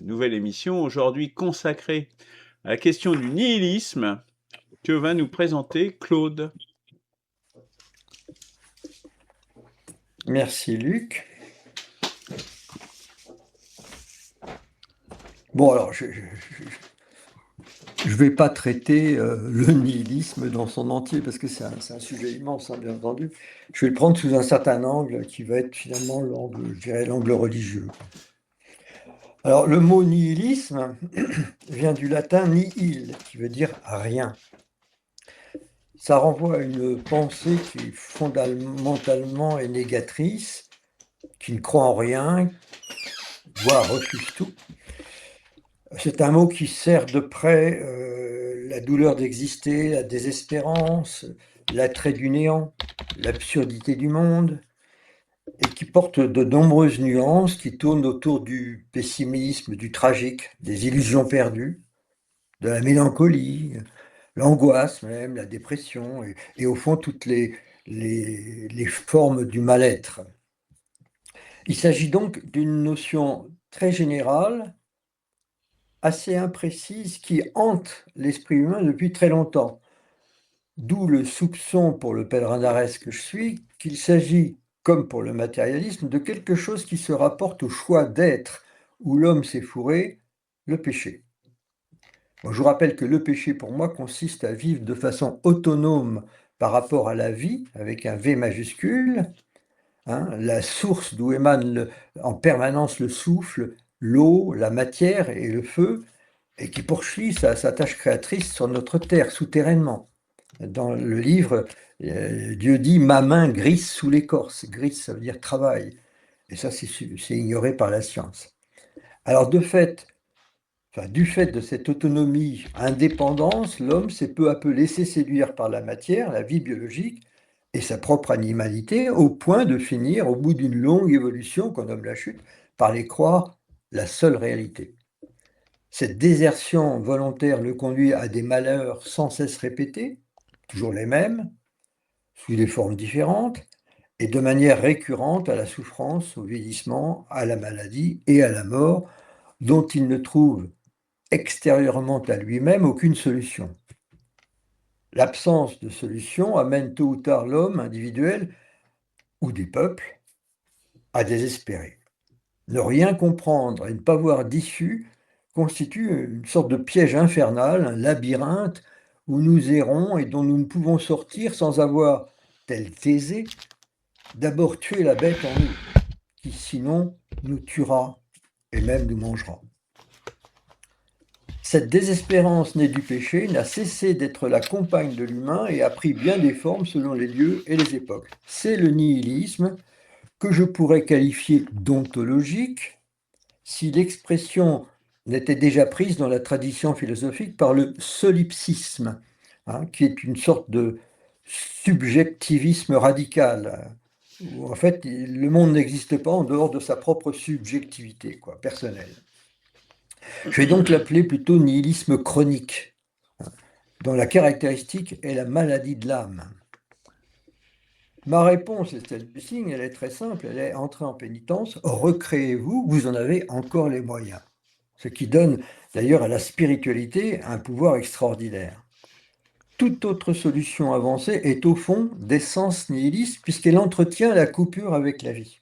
nouvelle émission aujourd'hui consacrée à la question du nihilisme que va nous présenter Claude. Merci Luc. Bon alors, je ne vais pas traiter le nihilisme dans son entier parce que c'est un sujet immense, hein, bien entendu. Je vais le prendre sous un certain angle qui va être finalement l'angle, je dirais, l'angle religieux. Alors le mot nihilisme vient du latin nihil, qui veut dire rien. Ça renvoie à une pensée qui fondamentalement est négatrice, qui ne croit en rien, voire refuse tout. C'est un mot qui sert de près la douleur d'exister, la désespérance, l'attrait du néant, l'absurdité du monde, et qui porte de nombreuses nuances qui tournent autour du pessimisme, du tragique, des illusions perdues, de la mélancolie, l'angoisse même, la dépression, et au fond toutes les formes du mal-être. Il s'agit donc d'une notion très générale, assez imprécise, qui hante l'esprit humain depuis très longtemps. D'où le soupçon pour le pèlerin d'Arès que je suis, qu'il s'agit, comme pour le matérialisme, de quelque chose qui se rapporte au choix d'être, où l'homme s'est fourré, le péché. Bon, je vous rappelle que le péché, pour moi, consiste à vivre de façon autonome par rapport à la vie, avec un V majuscule, hein, la source d'où émane en permanence le souffle, l'eau, la matière et le feu, et qui poursuit sa tâche créatrice sur notre terre, souterrainement. Dans le livre, Dieu dit « ma main grise sous l'écorce ». Grise, ça veut dire travail. Et ça, c'est ignoré par la science. Alors, du fait de cette autonomie, indépendance, l'homme s'est peu à peu laissé séduire par la matière, la vie biologique, et sa propre animalité, au point de finir, au bout d'une longue évolution qu'on nomme la chute, par les croire la seule réalité. Cette désertion volontaire le conduit à des malheurs sans cesse répétés, toujours les mêmes, sous des formes différentes, et de manière récurrente à la souffrance, au vieillissement, à la maladie et à la mort, dont il ne trouve extérieurement à lui-même aucune solution. L'absence de solution amène tôt ou tard l'homme individuel ou des peuples à désespérer. Ne rien comprendre et ne pas voir d'issue constitue une sorte de piège infernal, un labyrinthe où nous errons et dont nous ne pouvons sortir sans avoir, tel Thésée, d'abord tué la bête en nous, qui sinon nous tuera et même nous mangera. Cette désespérance née du péché n'a cessé d'être la compagne de l'humain et a pris bien des formes selon les lieux et les époques. C'est le nihilisme que je pourrais qualifier d'ontologique, si l'expression n'était déjà prise dans la tradition philosophique par le solipsisme, hein, qui est une sorte de subjectivisme radical, où en fait le monde n'existe pas en dehors de sa propre subjectivité personnelle. Je vais donc l'appeler plutôt nihilisme chronique, dont la caractéristique est la maladie de l'âme. Ma réponse est celle-ci, elle est très simple, elle est entrer en pénitence, recréez-vous, vous en avez encore les moyens. Ce qui donne d'ailleurs à la spiritualité un pouvoir extraordinaire. Toute autre solution avancée est au fond d'essence nihiliste puisqu'elle entretient la coupure avec la vie.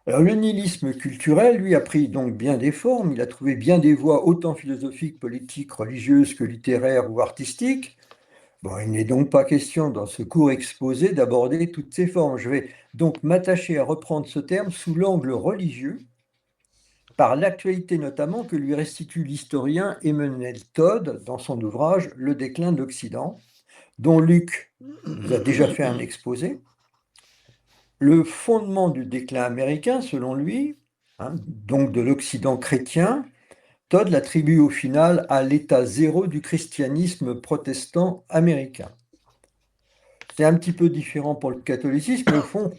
Alors le nihilisme culturel, lui, a pris donc bien des formes, il a trouvé bien des voies autant philosophiques, politiques, religieuses que littéraires ou artistiques. Bon, il n'est donc pas question dans ce court exposé d'aborder toutes ces formes. Je vais donc m'attacher à reprendre ce terme sous l'angle religieux, par l'actualité notamment que lui restitue l'historien Emmanuel Todd dans son ouvrage « Le déclin de l'Occident », dont Luc nous a déjà fait un exposé. Le fondement du déclin américain, selon lui, hein, donc de l'Occident chrétien, Todd l'attribue au final à l'état zéro du christianisme protestant américain. C'est un petit peu différent pour le catholicisme, mais au fond,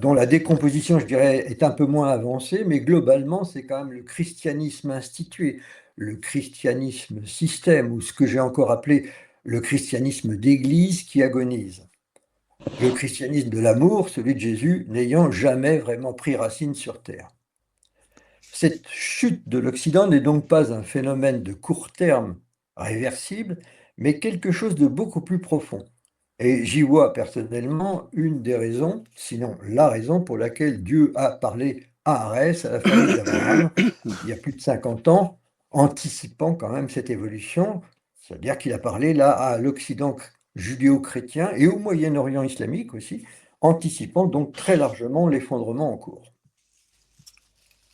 dont la décomposition, je dirais, est un peu moins avancée, mais globalement, c'est quand même le christianisme institué, le christianisme système, ou ce que j'ai encore appelé le christianisme d'église qui agonise. Le christianisme de l'amour, celui de Jésus, n'ayant jamais vraiment pris racine sur terre. Cette chute de l'Occident n'est donc pas un phénomène de court terme réversible, mais quelque chose de beaucoup plus profond. Et j'y vois personnellement une des raisons, sinon la raison pour laquelle Dieu a parlé à Arès, à la famille d'Abraham, il y a plus de 50 ans, anticipant quand même cette évolution. C'est-à-dire qu'il a parlé là à l'Occident judéo-chrétien et au Moyen-Orient islamique aussi, anticipant donc très largement l'effondrement en cours.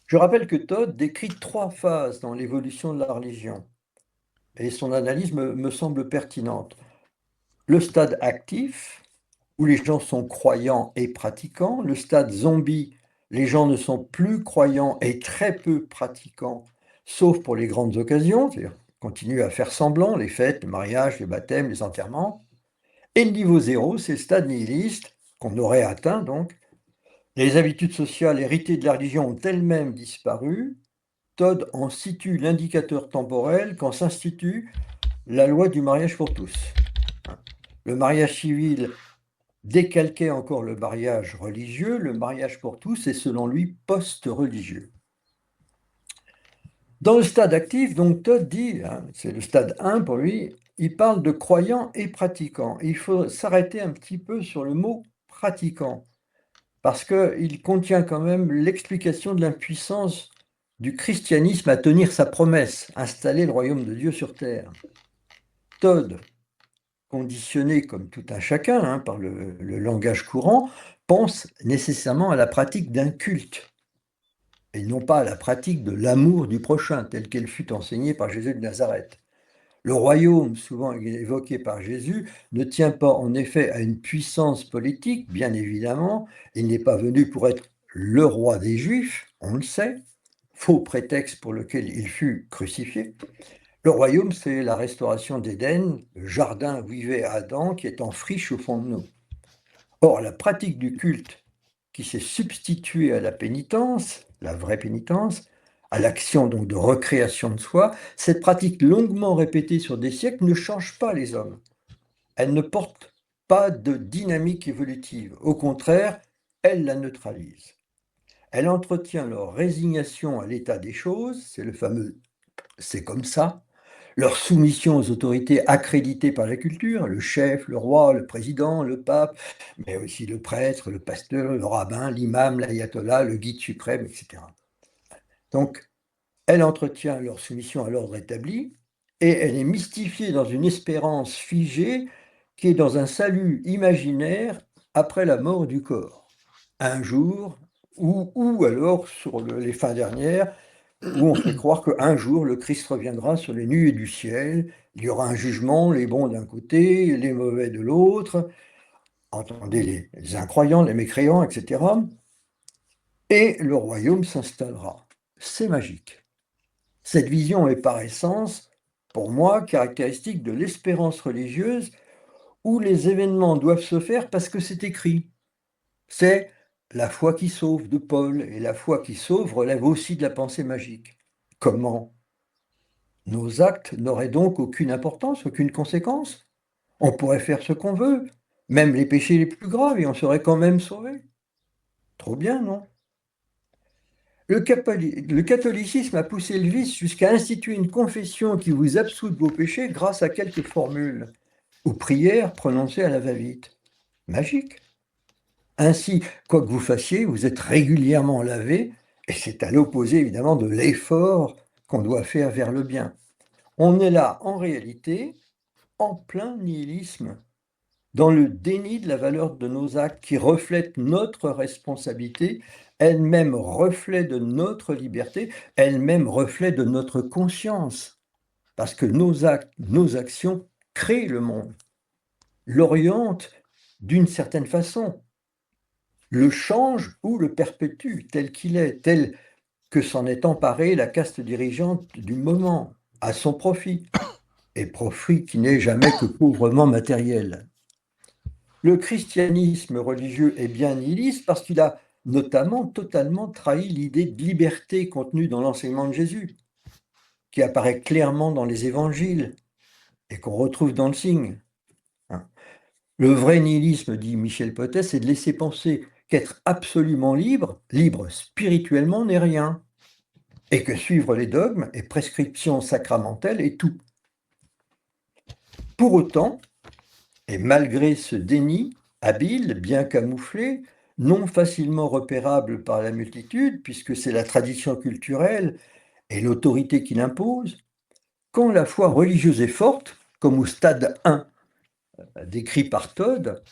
Je rappelle que Todd décrit 3 phases dans l'évolution de la religion et son analyse me semble pertinente. Le stade actif, où les gens sont croyants et pratiquants. Le stade zombie, les gens ne sont plus croyants et très peu pratiquants, sauf pour les grandes occasions, c'est-à-dire continuent à faire semblant, les fêtes, le mariage, les baptêmes, les enterrements. Et le niveau zéro, c'est le stade nihiliste, qu'on aurait atteint donc. Les habitudes sociales héritées de la religion ont elles-mêmes disparu. Todd en situe l'indicateur temporel quand s'institue la loi du mariage pour tous. Le mariage civil décalquait encore le mariage religieux, le mariage pour tous est selon lui post-religieux. Dans le stade actif, donc Todd dit, c'est le stade 1 pour lui, il parle de croyants et pratiquants. Il faut s'arrêter un petit peu sur le mot pratiquant, parce qu'il contient quand même l'explication de l'impuissance du christianisme à tenir sa promesse, installer le royaume de Dieu sur terre. Todd, conditionné comme tout un chacun par le langage courant, pense nécessairement à la pratique d'un culte, et non pas à la pratique de l'amour du prochain, telle qu'elle fut enseignée par Jésus de Nazareth. Le royaume, souvent évoqué par Jésus, ne tient pas en effet à une puissance politique, bien évidemment. Il n'est pas venu pour être le roi des Juifs, on le sait, faux prétexte pour lequel il fut crucifié. Le royaume, c'est la restauration d'Éden, le jardin où vivait Adam, qui est en friche au fond de nous. Or, la pratique du culte qui s'est substituée à la pénitence, la vraie pénitence, à l'action donc de recréation de soi, cette pratique longuement répétée sur des siècles ne change pas les hommes. Elle ne porte pas de dynamique évolutive. Au contraire, elle la neutralise. Elle entretient leur résignation à l'état des choses, c'est le fameux « c'est comme ça », leur soumission aux autorités accréditées par la culture, le chef, le roi, le président, le pape, mais aussi le prêtre, le pasteur, le rabbin, l'imam, l'ayatollah, le guide suprême, etc. Donc, elle entretient leur soumission à l'ordre établi et elle est mystifiée dans une espérance figée qui est dans un salut imaginaire après la mort du corps. Un jour, ou alors sur les fins dernières, où on fait croire qu'un jour le Christ reviendra sur les nuées du ciel, il y aura un jugement, les bons d'un côté, les mauvais de l'autre, entendez les incroyants, les mécréants, etc. Et le royaume s'installera. C'est magique. Cette vision est par essence, pour moi, caractéristique de l'espérance religieuse où les événements doivent se faire parce que c'est écrit. C'est la foi qui sauve de Paul, et la foi qui sauve relève aussi de la pensée magique. Comment? Nos actes n'auraient donc aucune importance, aucune conséquence. On pourrait faire ce qu'on veut, même les péchés les plus graves, et on serait quand même sauvé. Trop bien, non? Le catholicisme a poussé le vice jusqu'à instituer une confession qui vous absout de vos péchés grâce à quelques formules ou prières prononcées à la va-vite. Magique. Ainsi, quoi que vous fassiez, vous êtes régulièrement lavé, et c'est à l'opposé évidemment de l'effort qu'on doit faire vers le bien. On est là, en réalité, en plein nihilisme, dans le déni de la valeur de nos actes qui reflètent notre responsabilité, elle-même reflet de notre liberté, elle-même reflet de notre conscience. Parce que nos actes, nos actions créent le monde, l'orientent d'une certaine façon, le changent ou le perpétuent tel qu'il est, tel que s'en est emparée la caste dirigeante du moment, à son profit, et profit qui n'est jamais que pauvrement matériel. Le christianisme religieux est bien nihiliste parce qu'il a notamment totalement trahi l'idée de liberté contenue dans l'enseignement de Jésus, qui apparaît clairement dans les évangiles et qu'on retrouve dans le signe. Le vrai nihilisme, dit Michel Potet, c'est de laisser penser qu'être absolument libre, libre spirituellement, n'est rien. et que suivre les dogmes et prescriptions sacramentelles est tout. Pour autant, et malgré ce déni habile, bien camouflé, non facilement repérable par la multitude, puisque c'est la tradition culturelle et l'autorité qui l'impose, quand la foi religieuse est forte, comme au stade 1 décrit par Todd,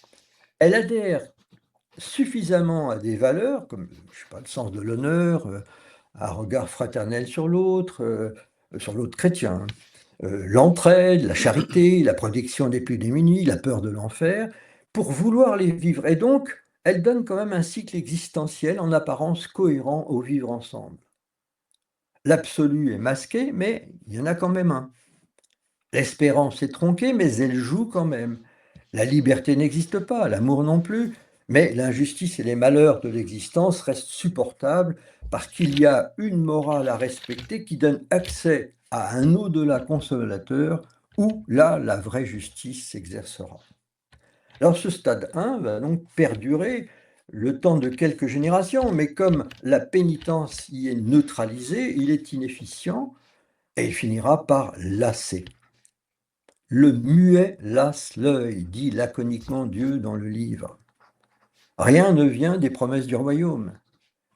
elle adhère suffisamment à des valeurs, comme je sais pas, le sens de l'honneur, un regard fraternel sur l'autre chrétien, l'entraide, la charité, la protection des plus démunis, la peur de l'enfer, pour vouloir les vivre. Et donc, elle donne quand même un cycle existentiel en apparence cohérent au vivre ensemble. L'absolu est masqué, mais il y en a quand même un. L'espérance est tronquée, mais elle joue quand même. La liberté n'existe pas, l'amour non plus, mais l'injustice et les malheurs de l'existence restent supportables parce qu'il y a une morale à respecter qui donne accès à un au-delà consolateur où là, la vraie justice s'exercera. Alors ce stade 1 va donc perdurer le temps de quelques générations, mais comme la pénitence y est neutralisée, il est inefficient et il finira par lasser. Le muet lasse l'œil, dit laconiquement Dieu dans le livre. Rien ne vient des promesses du royaume.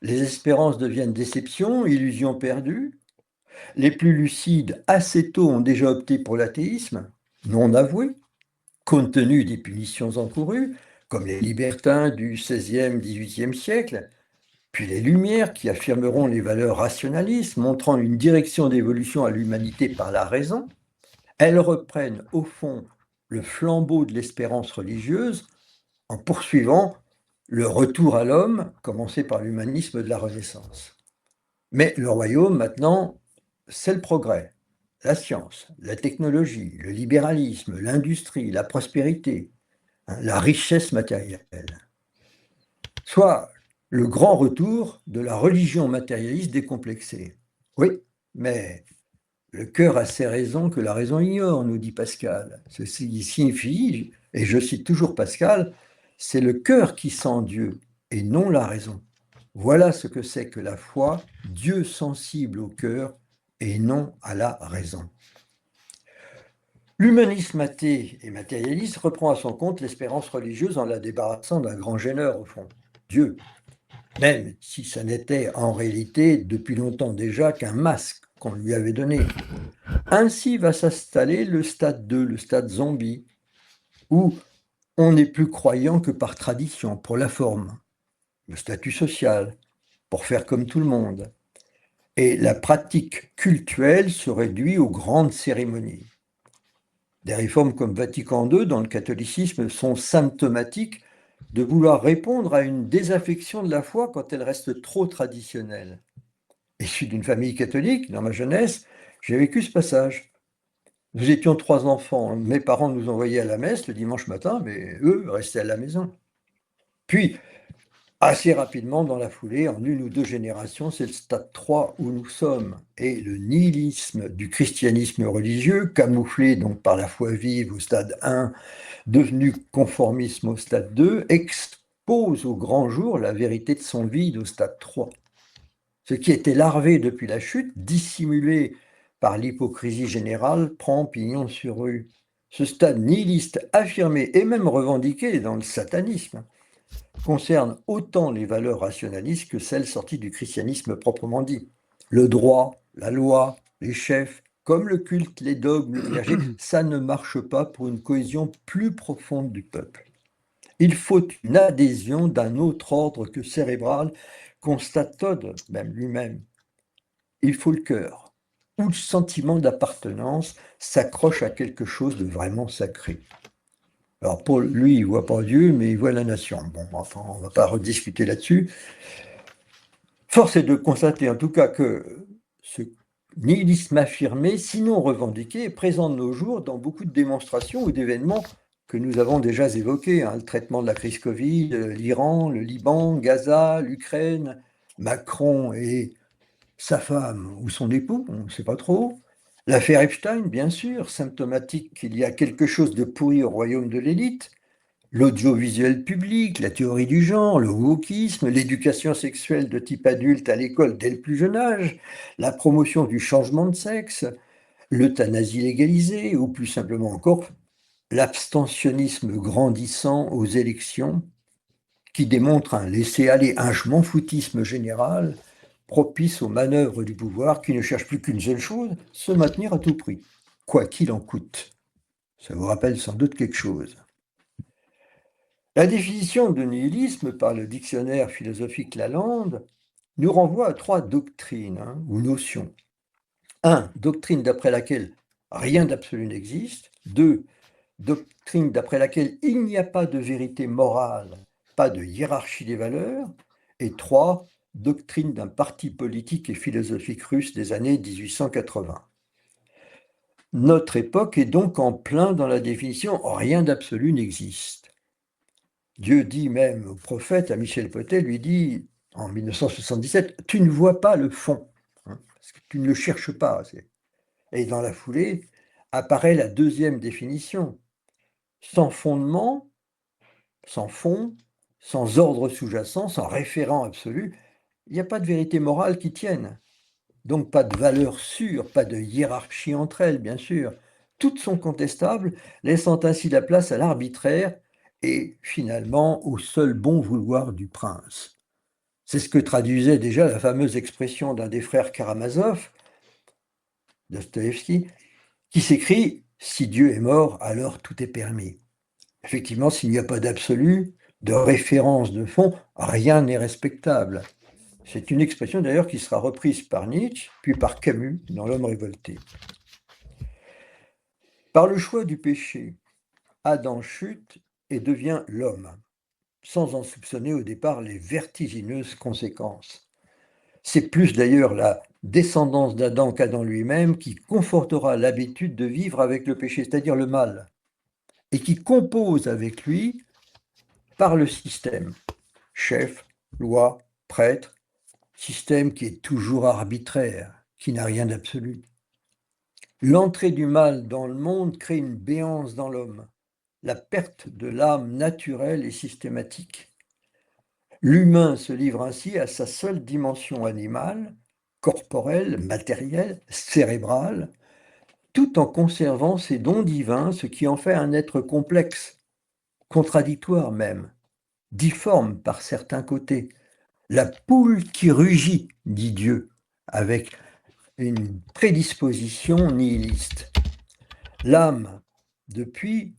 Les espérances deviennent déceptions, illusions perdues. Les plus lucides, assez tôt, ont déjà opté pour l'athéisme, non avoué, compte tenu des punitions encourues, comme les libertins du XVIe, XVIIIe siècle, puis les Lumières qui affirmeront les valeurs rationalistes, montrant une direction d'évolution à l'humanité par la raison. Elles reprennent au fond le flambeau de l'espérance religieuse en poursuivant le retour à l'homme, commencé par l'humanisme de la Renaissance. Mais le royaume, maintenant, c'est le progrès, la science, la technologie, le libéralisme, l'industrie, la prospérité, la richesse matérielle. Soit le grand retour de la religion matérialiste décomplexée. Oui, mais le cœur a ses raisons que la raison ignore, nous dit Pascal. Ceci signifie, et je cite toujours Pascal, c'est le cœur qui sent Dieu et non la raison. Voilà ce que c'est que la foi, Dieu sensible au cœur et non à la raison. L'humanisme athée et matérialiste reprend à son compte l'espérance religieuse en la débarrassant d'un grand gêneur, au fond, Dieu, même si ça n'était en réalité depuis longtemps déjà qu'un masque qu'on lui avait donné. Ainsi va s'installer le stade 2, le stade zombie, où on n'est plus croyant que par tradition, pour la forme, le statut social, pour faire comme tout le monde. Et la pratique cultuelle se réduit aux grandes cérémonies. Des réformes comme Vatican II dans le catholicisme sont symptomatiques de vouloir répondre à une désaffection de la foi quand elle reste trop traditionnelle. Issu d'une famille catholique, dans ma jeunesse, j'ai vécu ce passage. Nous étions 3 enfants. Mes parents nous envoyaient à la messe le dimanche matin, mais eux restaient à la maison. Puis, assez rapidement, dans la foulée, en 1 ou 2 générations, c'est le stade 3 où nous sommes. Et le nihilisme du christianisme religieux, camouflé donc par la foi vive au stade 1, devenu conformisme au stade 2, expose au grand jour la vérité de son vide au stade 3. Ce qui était larvé depuis la chute, dissimulé par l'hypocrisie générale, prend pignon sur rue. Ce stade nihiliste affirmé et même revendiqué dans le satanisme concerne autant les valeurs rationalistes que celles sorties du christianisme proprement dit. Le droit, la loi, les chefs, comme le culte, les dogmes, le clergé, ça ne marche pas pour une cohésion plus profonde du peuple. Il faut une adhésion d'un autre ordre que cérébral, constate Todd, même lui-même. Il faut le cœur, où le sentiment d'appartenance s'accroche à quelque chose de vraiment sacré. Alors Paul, lui, il ne voit pas Dieu, mais il voit la nation. Bon, enfin, on ne va pas rediscuter là-dessus. Force est de constater en tout cas que ce nihilisme affirmé, sinon revendiqué, est présent de nos jours dans beaucoup de démonstrations ou d'événements que nous avons déjà évoqués, le traitement de la crise Covid, l'Iran, le Liban, Gaza, l'Ukraine, Macron et sa femme ou son époux, on ne sait pas trop. L'affaire Epstein, bien sûr, symptomatique qu'il y a quelque chose de pourri au royaume de l'élite, l'audiovisuel public, la théorie du genre, le wokisme, l'éducation sexuelle de type adulte à l'école dès le plus jeune âge, la promotion du changement de sexe, l'euthanasie légalisée, ou plus simplement encore, l'abstentionnisme grandissant aux élections, qui démontre un laisser-aller, un je m'en foutisme général, propice aux manœuvres du pouvoir qui ne cherche plus qu'une seule chose, se maintenir à tout prix, quoi qu'il en coûte. Ça vous rappelle sans doute quelque chose. La définition de nihilisme par le dictionnaire philosophique Lalande nous renvoie à 3 doctrines ou notions. 1. Doctrine d'après laquelle rien d'absolu n'existe. 2. Doctrine d'après laquelle il n'y a pas de vérité morale, pas de hiérarchie des valeurs. Et 3. Doctrine d'un parti politique et philosophique russe des années 1880. Notre époque est donc en plein dans la définition « rien d'absolu n'existe ». Dieu dit même au prophète, à Michel Potet, lui dit en 1977, « Tu ne vois pas le fond, parce que tu ne le cherches pas. » Et dans la foulée apparaît la deuxième définition. Sans fondement, sans fond, sans ordre sous-jacent, sans référent absolu, il n'y a pas de vérité morale qui tienne. Donc pas de valeur sûre, pas de hiérarchie entre elles, bien sûr. Toutes sont contestables, laissant ainsi la place à l'arbitraire et finalement au seul bon vouloir du prince. C'est ce que traduisait déjà la fameuse expression d'un des frères Karamazov, Dostoïevski, qui s'écrit « Si Dieu est mort, alors tout est permis ». Effectivement, s'il n'y a pas d'absolu, de référence de fond, rien n'est respectable. C'est une expression d'ailleurs qui sera reprise par Nietzsche, puis par Camus dans L'homme révolté. Par le choix du péché, Adam chute et devient l'homme, sans en soupçonner au départ les vertigineuses conséquences. C'est plus d'ailleurs la descendance d'Adam qu'Adam lui-même qui confortera l'habitude de vivre avec le péché, c'est-à-dire le mal, et qui compose avec lui par le système, chef, loi, prêtre, système qui est toujours arbitraire, qui n'a rien d'absolu. L'entrée du mal dans le monde crée une béance dans l'homme. La perte de l'âme naturelle est systématique. L'humain se livre ainsi à sa seule dimension animale, corporelle, matérielle, cérébrale, tout en conservant ses dons divins, ce qui en fait un être complexe, contradictoire même, difforme par certains côtés. La poule qui rugit, dit Dieu, avec une prédisposition nihiliste. L'âme, depuis,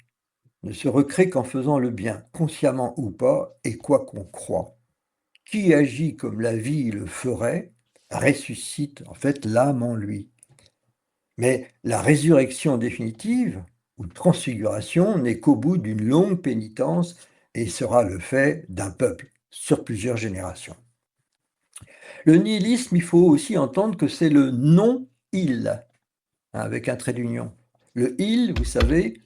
ne se recrée qu'en faisant le bien, consciemment ou pas, et quoi qu'on croit. Qui agit comme la vie le ferait, ressuscite en fait l'âme en lui. Mais la résurrection définitive, ou transfiguration, n'est qu'au bout d'une longue pénitence et sera le fait d'un peuple sur plusieurs générations. Le nihilisme, il faut aussi entendre que c'est le non-il, avec un trait d'union. Le il, vous savez,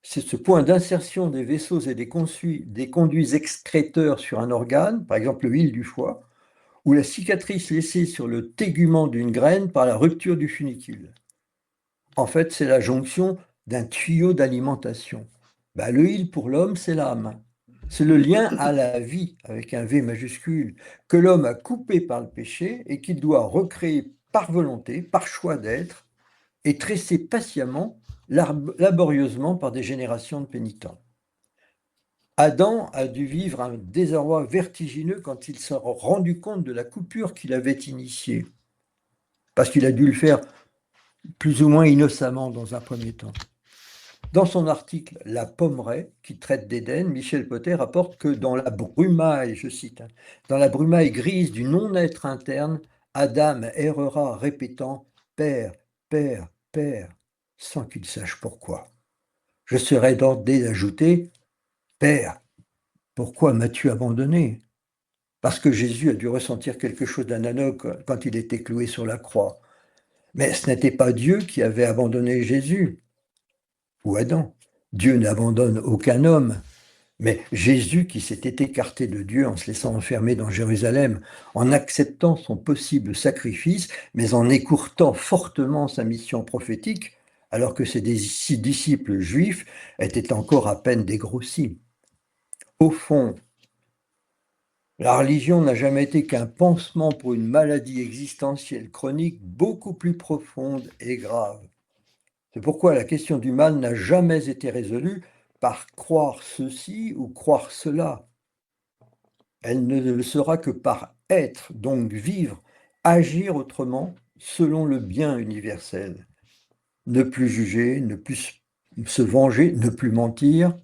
c'est ce point d'insertion des vaisseaux et des conduits excréteurs sur un organe, par exemple le il du foie, ou la cicatrice laissée sur le tégument d'une graine par la rupture du funicule. En fait, c'est la jonction d'un tuyau d'alimentation. Le il pour l'homme, c'est l'âme. C'est le lien à la vie, avec un V majuscule, que l'homme a coupé par le péché et qu'il doit recréer par volonté, par choix d'être, et tresser patiemment, laborieusement par des générations de pénitents. Adam a dû vivre un désarroi vertigineux quand il s'est rendu compte de la coupure qu'il avait initiée, parce qu'il a dû le faire plus ou moins innocemment dans un premier temps. Dans son article « La pommeraie » qui traite d'Éden, Michel Potet rapporte que dans la brumaille, je cite, « dans la brumaille grise du non-être interne, Adam errera répétant « Père, Père, Père », sans qu'il sache pourquoi. Je serais tenté d'ajouter « Père, pourquoi m'as-tu abandonné ?» Parce que Jésus a dû ressentir quelque chose d'analogue quand il était cloué sur la croix. Mais ce n'était pas Dieu qui avait abandonné Jésus ou Adam. Dieu n'abandonne aucun homme, mais Jésus qui s'était écarté de Dieu en se laissant enfermer dans Jérusalem, en acceptant son possible sacrifice, mais en écourtant fortement sa mission prophétique, alors que ses disciples juifs étaient encore à peine dégrossis. Au fond, la religion n'a jamais été qu'un pansement pour une maladie existentielle chronique beaucoup plus profonde et grave. C'est pourquoi la question du mal n'a jamais été résolue par croire ceci ou croire cela. Elle ne le sera que par être, donc vivre, agir autrement, selon le bien universel. Ne plus juger, ne plus se venger, ne plus mentir,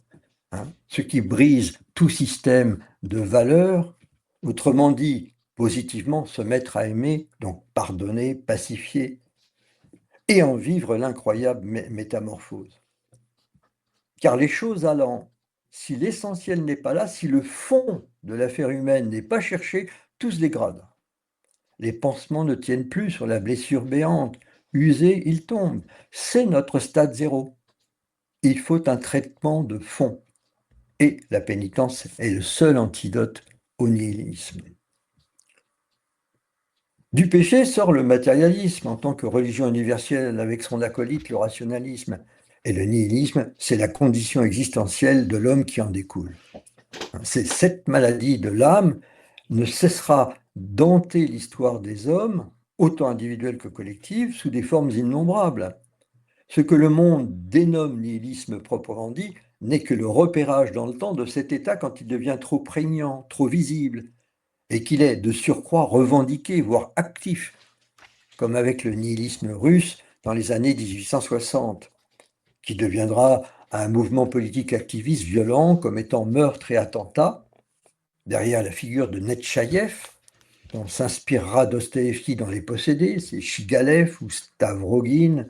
ce qui brise tout système de valeurs. Autrement dit, positivement, se mettre à aimer, donc pardonner, pacifier, et en vivre l'incroyable métamorphose. Car les choses allant, si l'essentiel n'est pas là, si le fond de l'affaire humaine n'est pas cherché, tout se dégrade. Les pansements ne tiennent plus sur la blessure béante. Usé, il tombe. C'est notre stade zéro. Il faut un traitement de fond. Et la pénitence est le seul antidote au nihilisme. Du péché sort le matérialisme en tant que religion universelle avec son acolyte, le rationalisme. Et le nihilisme, c'est la condition existentielle de l'homme qui en découle. Cette maladie de l'âme ne cessera d'hanter l'histoire des hommes, autant individuelle que collective, sous des formes innombrables. Ce que le monde dénomme nihilisme proprement dit n'est que le repérage dans le temps de cet état quand il devient trop prégnant, trop visible, et qu'il est de surcroît revendiqué, voire actif, comme avec le nihilisme russe dans les années 1860, qui deviendra un mouvement politique activiste violent comme étant meurtre et attentat, derrière la figure de Netchaïev, dont s'inspirera Dostoïevski dans Les Possédés, c'est Chigalev ou Stavrogin,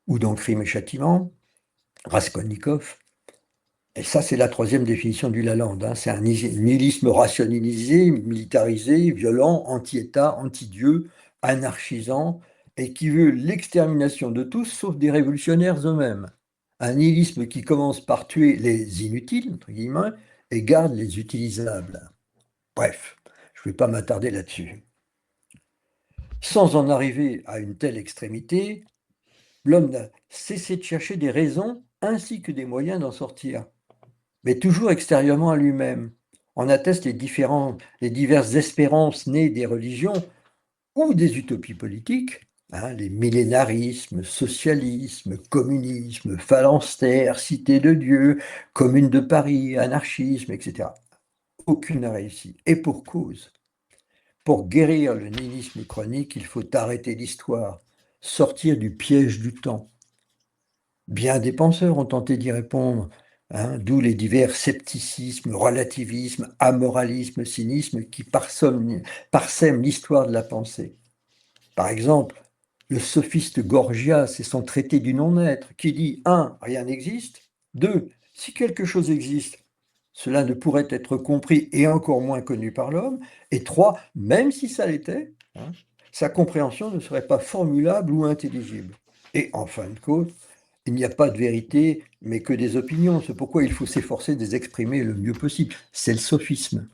ou dans Crime et Châtiment, Raskolnikov. Et ça, c'est la troisième définition du Lalande. C'est un nihilisme rationalisé, militarisé, violent, anti-État, anti-Dieu, anarchisant, et qui veut l'extermination de tous, sauf des révolutionnaires eux-mêmes. Un nihilisme qui commence par tuer les inutiles, entre guillemets, et garde les utilisables. Bref, je ne vais pas m'attarder là-dessus. Sans en arriver à une telle extrémité, l'homme n'a cessé de chercher des raisons ainsi que des moyens d'en sortir, mais toujours extérieurement à lui-même. En attestent les diverses espérances nées des religions ou des utopies politiques, les millénarismes, socialisme, communisme, phalanstère, cité de Dieu, commune de Paris, anarchisme, etc. Aucune n'a réussi. Et pour cause. Pour guérir le nihilisme chronique, il faut arrêter l'histoire, sortir du piège du temps. Bien des penseurs ont tenté d'y répondre, d'où les divers scepticismes, relativismes, amoralismes, cynismes qui parsèment l'histoire de la pensée. Par exemple, le sophiste Gorgias et son traité du non-être, qui dit 1. Rien n'existe, 2. Si quelque chose existe, cela ne pourrait être compris et encore moins connu par l'homme, et 3. Même si ça l'était, sa compréhension ne serait pas formulable ou intelligible. Et en fin de compte, il n'y a pas de vérité, mais que des opinions. C'est pourquoi il faut s'efforcer de les exprimer le mieux possible. C'est le sophisme.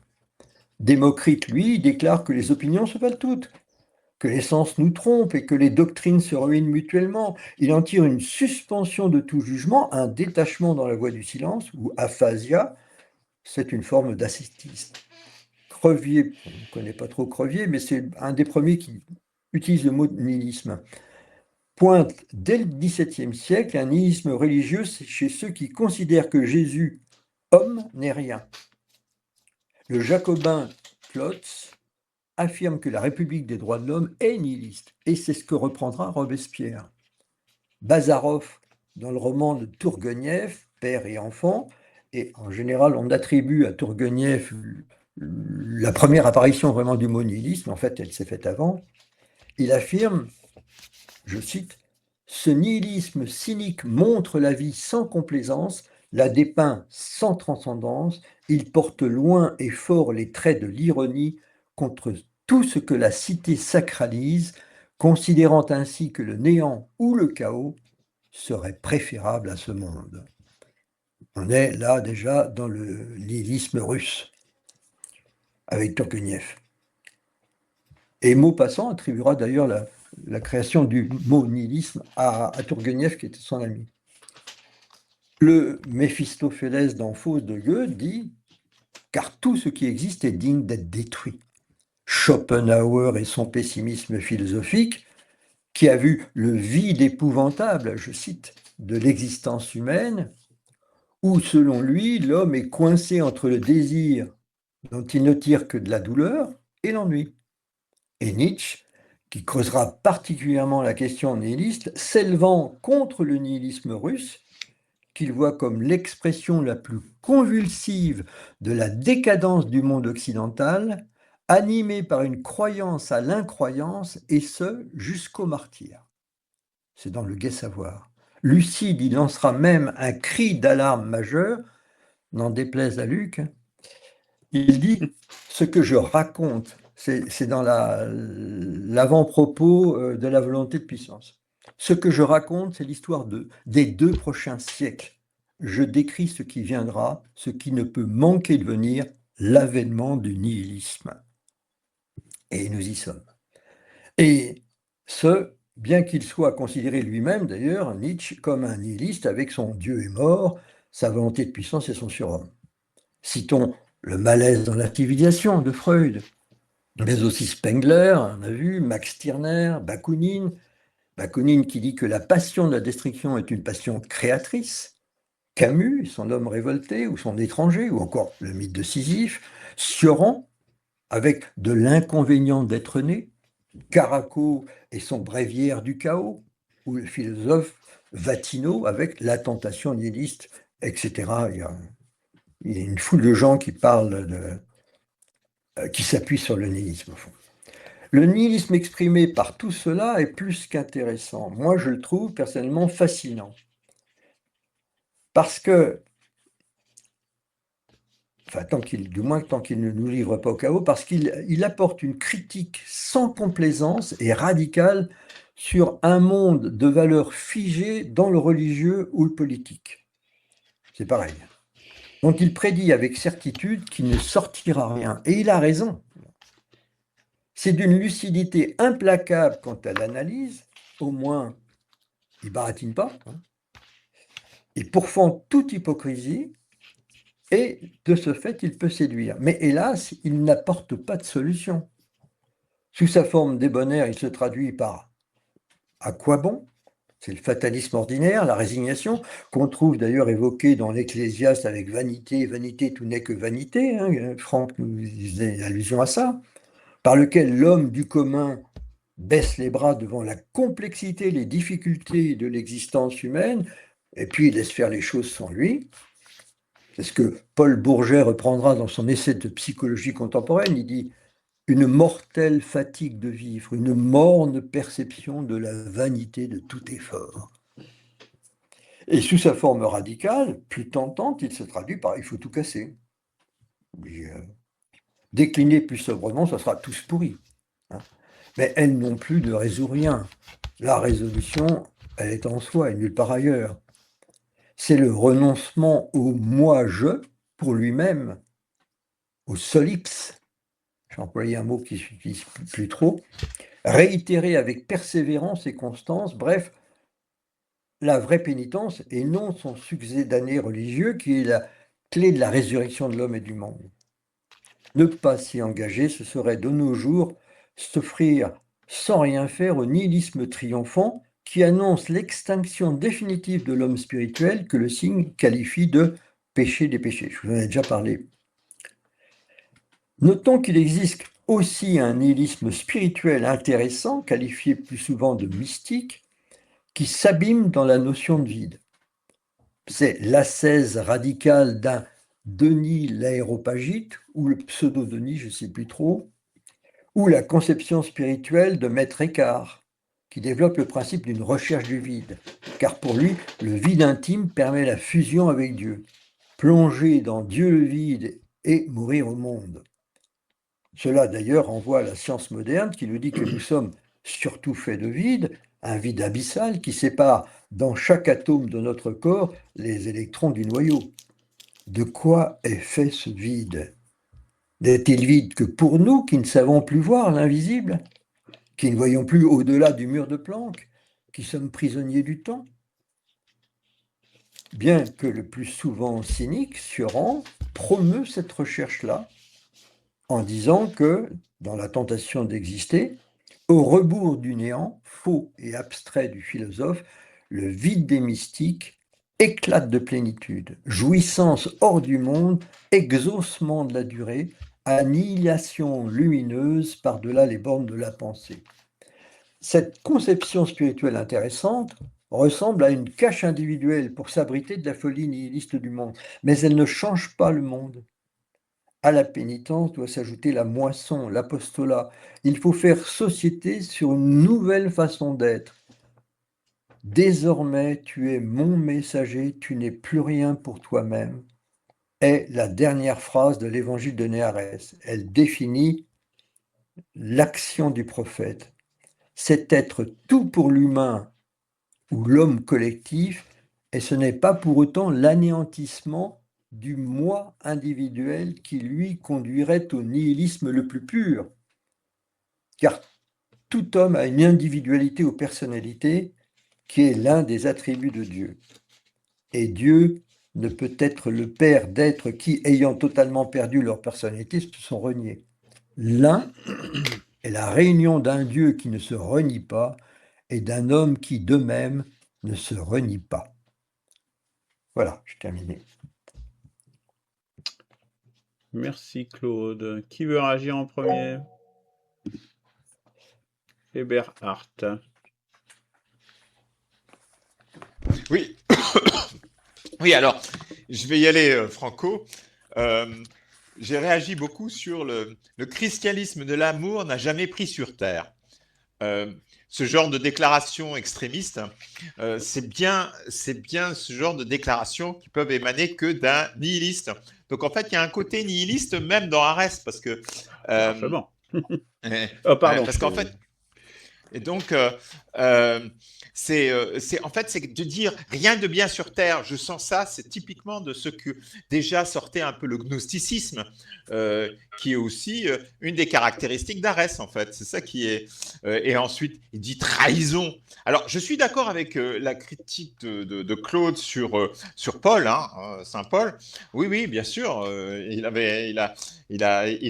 Démocrite, lui, déclare que les opinions se valent toutes, que les sens nous trompent et que les doctrines se ruinent mutuellement. Il en tire une suspension de tout jugement, un détachement dans la voie du silence, ou aphasia, c'est une forme d'ascétisme. Crevier, on ne connaît pas trop Crevier, mais c'est un des premiers qui utilise le mot nihilisme. Pointe dès le XVIIe siècle un nihilisme religieux chez ceux qui considèrent que Jésus, homme, n'est rien. Le jacobin Klotz affirme que la République des droits de l'homme est nihiliste, et c'est ce que reprendra Robespierre. Bazarov, dans le roman de Tourguenieff, Père et enfant, et en général on attribue à Tourguenieff la première apparition vraiment du mot nihilisme, en fait elle s'est faite avant, il affirme, je cite, « Ce nihilisme cynique montre la vie sans complaisance, la dépeint sans transcendance, il porte loin et fort les traits de l'ironie contre tout ce que la cité sacralise, considérant ainsi que le néant ou le chaos serait préférable à ce monde. » On est là déjà dans le nihilisme russe, avec Turgenev. Et Maupassant attribuera d'ailleurs la création du mot nihilisme à Turgenev, qui était son ami. Le Méphistophélès dans Faust de Goethe dit car tout ce qui existe est digne d'être détruit. Schopenhauer et son pessimisme philosophique, qui a vu le vide épouvantable, je cite, de l'existence humaine, où, selon lui, l'homme est coincé entre le désir dont il ne tire que de la douleur et l'ennui. Et Nietzsche, qui creusera particulièrement la question nihiliste, s'élevant contre le nihilisme russe, qu'il voit comme l'expression la plus convulsive de la décadence du monde occidental, animé par une croyance à l'incroyance, et ce, jusqu'au martyre. C'est dans Le Gai Savoir. Lucide, il lancera même un cri d'alarme majeur, n'en déplaise à Luc. Il dit « Ce que je raconte », c'est dans l'avant-propos de la volonté de puissance. « Ce que je raconte, c'est l'histoire des 2 prochains siècles. Je décris ce qui viendra, ce qui ne peut manquer de venir, l'avènement du nihilisme. » Et nous y sommes. Et ce, bien qu'il soit considéré lui-même, d'ailleurs, Nietzsche, comme un nihiliste avec son Dieu est mort, sa volonté de puissance et son surhomme. Citons le malaise dans la civilisation de Freud, mais aussi Spengler, on a vu, Max Stirner, Bakounine qui dit que la passion de la destruction est une passion créatrice, Camus, son homme révolté ou son étranger, ou encore le mythe de Sisyphe, Sioran, avec de l'inconvénient d'être né, Caraco et son bréviaire du chaos, ou le philosophe Vatino avec la tentation nihiliste, etc. Il y a une foule de gens qui parlent qui s'appuient sur le nihilisme, au fond. Le nihilisme exprimé par tout cela est plus qu'intéressant. Moi, je le trouve personnellement fascinant. Parce que, enfin, du moins tant qu'il ne nous livre pas au chaos, parce qu'il apporte une critique sans complaisance et radicale sur un monde de valeurs figées dans le religieux ou le politique. C'est pareil. Donc il prédit avec certitude qu'il ne sortira rien. Et il a raison. C'est d'une lucidité implacable quant à l'analyse, au moins il ne baratine pas. Il pourfend toute hypocrisie et de ce fait il peut séduire. Mais hélas, il n'apporte pas de solution. Sous sa forme débonnaire, il se traduit par « à quoi bon ?» C'est le fatalisme ordinaire, la résignation, qu'on trouve d'ailleurs évoqué dans l'Ecclésiaste avec vanité, vanité, tout n'est que vanité. Franck nous faisait allusion à ça, par lequel l'homme du commun baisse les bras devant la complexité, les difficultés de l'existence humaine, et puis il laisse faire les choses sans lui. C'est ce que Paul Bourget reprendra dans son essai de psychologie contemporaine. Il dit une mortelle fatigue de vivre, une morne perception de la vanité de tout effort. Et sous sa forme radicale, plus tentante, il se traduit par « il faut tout casser ». Décliné plus sobrement, ça sera tous pourris. Mais elle non plus ne résout rien. La résolution, elle est en soi et nulle part ailleurs. C'est le renoncement au « moi-je » pour lui-même, au solipse. J'ai employé un mot qui ne s'utilise plus trop, réitéré avec persévérance et constance, bref, la vraie pénitence et non son succédané religieux qui est la clé de la résurrection de l'homme et du monde. Ne pas s'y engager, ce serait de nos jours s'offrir sans rien faire au nihilisme triomphant qui annonce l'extinction définitive de l'homme spirituel que le signe qualifie de péché des péchés. Je vous en ai déjà parlé. Notons qu'il existe aussi un nihilisme spirituel intéressant, qualifié plus souvent de mystique, qui s'abîme dans la notion de vide. C'est l'ascèse radicale d'un Denis l'aéropagite, ou le pseudo-Denis, je ne sais plus trop, ou la conception spirituelle de Maître Eckhart, qui développe le principe d'une recherche du vide, car pour lui, le vide intime permet la fusion avec Dieu, plonger dans Dieu le vide et mourir au monde. Cela d'ailleurs renvoie à la science moderne qui nous dit que nous sommes surtout faits de vide, un vide abyssal qui sépare dans chaque atome de notre corps les électrons du noyau. De quoi est fait ce vide? N'est-il vide que pour nous qui ne savons plus voir l'invisible, qui ne voyons plus au-delà du mur de Planck, qui sommes prisonniers du temps? bien que le plus souvent cynique, Sioran promeut cette recherche-là en disant que, dans la tentation d'exister, au rebours du néant, faux et abstrait du philosophe, le vide des mystiques éclate de plénitude, jouissance hors du monde, exaucement de la durée, annihilation lumineuse par-delà les bornes de la pensée. Cette conception spirituelle intéressante ressemble à une cache individuelle pour s'abriter de la folie nihiliste du monde, mais elle ne change pas le monde. À la pénitence doit s'ajouter la moisson, l'apostolat. Il faut faire société sur une nouvelle façon d'être. Désormais, tu es mon messager, tu n'es plus rien pour toi-même, est la dernière phrase de l'évangile de Néarès. Elle définit l'action du prophète. C'est être tout pour l'humain ou l'homme collectif, et ce n'est pas pour autant l'anéantissement du moi individuel qui, lui, conduirait au nihilisme le plus pur. Car tout homme a une individualité ou personnalité qui est l'un des attributs de Dieu. Et Dieu ne peut être le père d'êtres qui, ayant totalement perdu leur personnalité, se sont reniés. L'un est la réunion d'un Dieu qui ne se renie pas et d'un homme qui, d'eux-mêmes, ne se renie pas. Voilà, j'ai terminé. Merci Claude. Qui veut réagir en premier? Eberhard. Oui, oui, alors, je vais y aller, Franco. J'ai réagi beaucoup sur le christianisme de l'amour n'a jamais pris sur terre. Ce genre de déclaration extrémiste, c'est bien ce genre de déclarations qui peuvent émaner que d'un nihiliste. Donc en fait, il y a un côté nihiliste même dans Arès, parce que Largement. Oh, pardon. parce qu'en fait, et donc c'est en fait c'est de dire rien de bien sur terre. Je sens ça, c'est typiquement de ce que déjà sortait un peu le gnosticisme, qui est aussi une des caractéristiques d'Arès en fait. C'est ça qui est. Et ensuite, il dit trahison. Alors, je suis d'accord avec la critique de Claude sur Paul, Saint Paul. Oui, oui, bien sûr. Il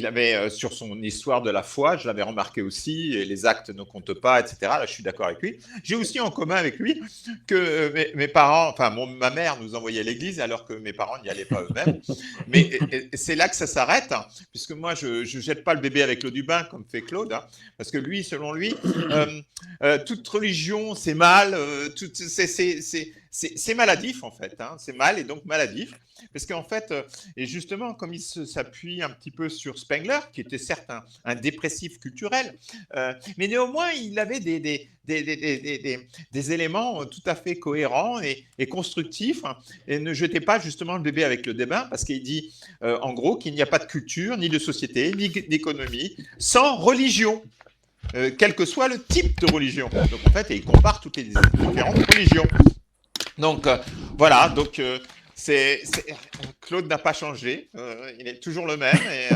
avait sur son histoire de la foi, je l'avais remarqué aussi, et les actes ne comptent pas, etc. Là, je suis d'accord avec lui. J'ai aussi en commun avec lui que mes parents, enfin, ma mère nous envoyait à l'église alors que mes parents n'y allaient pas eux-mêmes. Mais c'est là que ça s'arrête, puisque moi, je ne jette pas le bébé avec l'eau du bain, comme fait Claude, parce que lui, selon lui, toute religion, c'est mal, c'est maladif, en fait. C'est mal et donc maladif. Parce qu'en fait, et justement, comme il s'appuie un petit peu sur Spengler, qui était certes un dépressif culturel, mais néanmoins, il avait des éléments tout à fait cohérents et constructifs, et ne jetez pas justement le bébé avec le débain, parce qu'il dit, en gros, qu'il n'y a pas de culture, ni de société, ni d'économie, sans religion. Quel que soit le type de religion. Donc en fait, il compare toutes les différentes religions. Donc voilà, donc Claude n'a pas changé, il est toujours le même et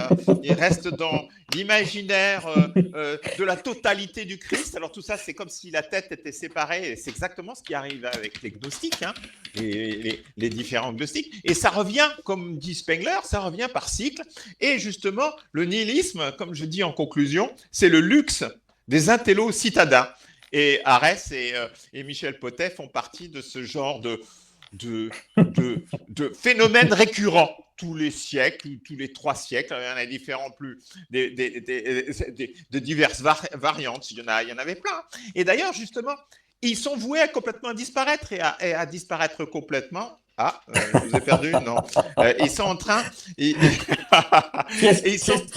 il reste dans l'imaginaire de la totalité du Christ. Alors tout ça, c'est comme si la tête était séparée, et c'est exactement ce qui arrive avec les gnostiques, les différents gnostiques. Et ça revient, comme dit Spengler, ça revient par cycle. Et justement, le nihilisme, comme je dis en conclusion, c'est le luxe des intellos citadins. Et Arès et Michel Potet font partie de ce genre de phénomènes récurrents tous les siècles, tous les 3 siècles. Il y en a différents de diverses variantes. Il y en avait plein. Et d'ailleurs, justement, ils sont voués à complètement disparaître et à disparaître complètement. Ah, je vous ai perdu, non. Ils sont en train. Qui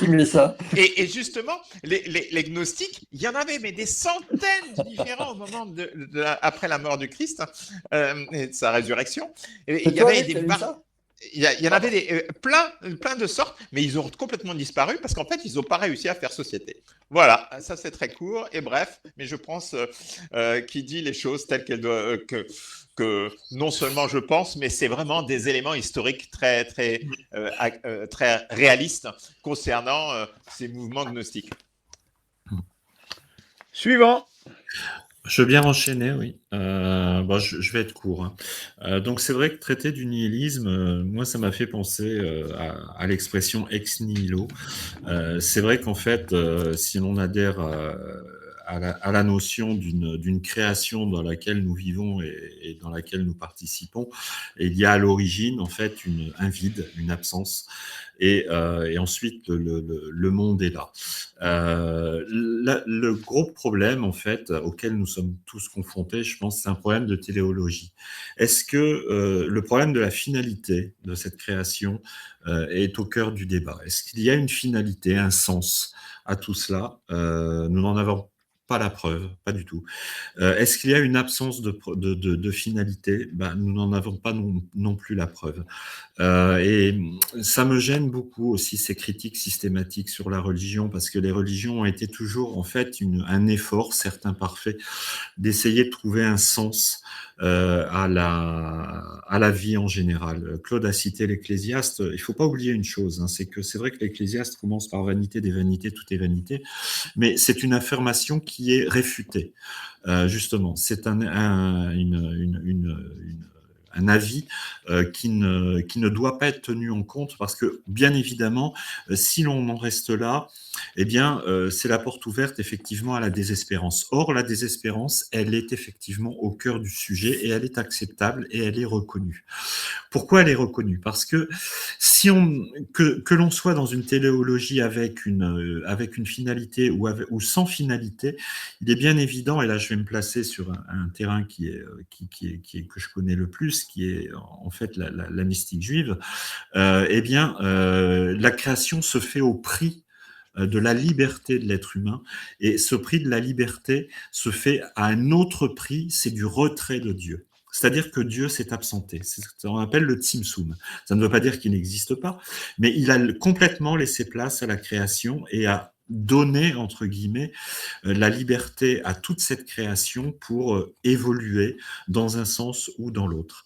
met ça? Et justement, les gnostiques, il y en avait mais des centaines de différents au moment après la mort du Christ et de sa résurrection. Et il y avait il y en avait plein de sortes, mais ils ont complètement disparu parce qu'en fait, ils n'ont pas réussi à faire société. Voilà, ça c'est très court et bref, mais je pense qu'il dit les choses telles qu'elles doivent, que non seulement je pense, mais c'est vraiment des éléments historiques très réalistes concernant ces mouvements gnostiques. Suivant. Je veux bien enchaîner, oui. Bon, je vais être court, hein. Donc c'est vrai que traiter du nihilisme, moi ça m'a fait penser à l'expression ex nihilo. C'est vrai qu'en fait, si l'on adhère à la notion d'une création dans laquelle nous vivons et dans laquelle nous participons, il y a à l'origine en fait un vide, une absence, et ensuite le monde est là. Le gros problème en fait auquel nous sommes tous confrontés, je pense, c'est un problème de téléologie. Est-ce que le problème de la finalité de cette création est au cœur du débat? Est-ce qu'il y a une finalité, un sens à tout cela? Nous n'en avons pas la preuve, pas du tout. Est-ce qu'il y a une absence de finalité? Ben, nous n'en avons pas non plus la preuve. Et ça me gêne beaucoup aussi ces critiques systématiques sur la religion, parce que les religions ont été toujours en fait un effort, certes imparfait, d'essayer de trouver un sens à la vie en général. Claude a cité l'Ecclésiaste. Il ne faut pas oublier une chose, hein, c'est que c'est vrai que l'Ecclésiaste commence par vanité des vanités, tout est vanité, mais c'est une affirmation qui est réfutée. Justement, c'est un avis qui ne doit pas être tenu en compte, parce que, bien évidemment, si l'on en reste là, eh bien, c'est la porte ouverte effectivement à la désespérance. Or, la désespérance, elle est effectivement au cœur du sujet, et elle est acceptable et elle est reconnue. Pourquoi elle est reconnue? Parce que que l'on soit dans une téléologie avec une finalité ou sans finalité, il est bien évident, et là je vais me placer sur un terrain que je connais le plus, qui est en fait la mystique juive. La création se fait au prix de la liberté de l'être humain, et ce prix de la liberté se fait à un autre prix, c'est du retrait de Dieu. C'est-à-dire que Dieu s'est absenté. C'est ce qu'on appelle le tzimtzum. Ça ne veut pas dire qu'il n'existe pas, mais il a complètement laissé place à la création et a donné, entre guillemets, la liberté à toute cette création pour évoluer dans un sens ou dans l'autre.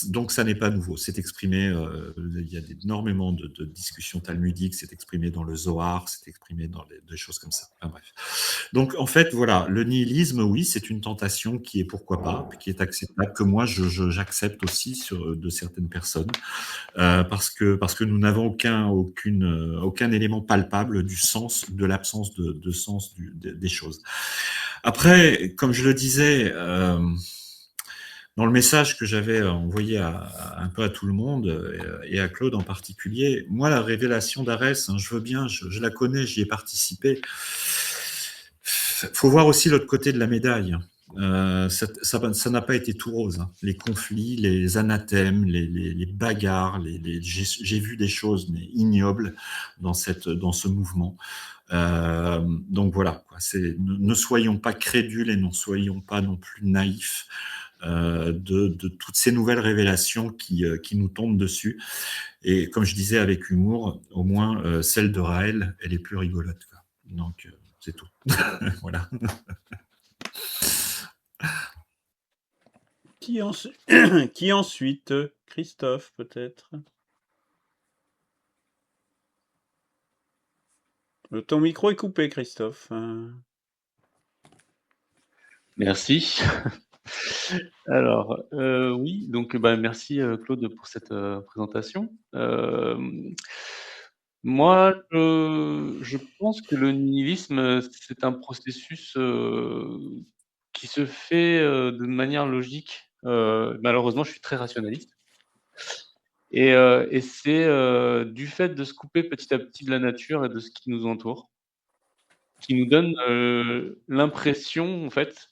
Donc ça n'est pas nouveau, c'est exprimé, il y a énormément de discussions talmudiques, c'est exprimé dans le Zohar, c'est exprimé dans des choses comme ça. Enfin, bref. Donc en fait, voilà, le nihilisme, oui, c'est une tentation qui est, pourquoi pas, qui est acceptable, que moi j'accepte aussi de certaines personnes, parce que nous n'avons aucun élément palpable du sens, de l'absence de sens des choses. Après, comme je le disais, dans le message que j'avais envoyé un peu à tout le monde, et à Claude en particulier, moi, la révélation d'Arès, hein, je veux bien, je la connais, j'y ai participé. Faut voir aussi l'autre côté de la médaille. Ça n'a pas été tout rose, hein. Les conflits, les anathèmes, les bagarres, j'ai vu des choses mais ignobles dans ce mouvement. Donc voilà, quoi. Ne soyons pas crédules et ne soyons pas non plus naïfs de toutes ces nouvelles révélations qui nous tombent dessus. Et comme je disais avec humour, au moins celle de Raël, elle est plus rigolote, quoi. Donc c'est tout. Voilà. Qui ensuite? Christophe, peut-être? Ton micro est coupé, Christophe. Merci. Alors, oui, donc merci Claude pour cette présentation. Moi, je pense que le nihilisme, c'est un processus qui se fait de manière logique. Malheureusement, je suis très rationaliste. Et c'est du fait de se couper petit à petit de la nature et de ce qui nous entoure, qui nous donne l'impression, en fait,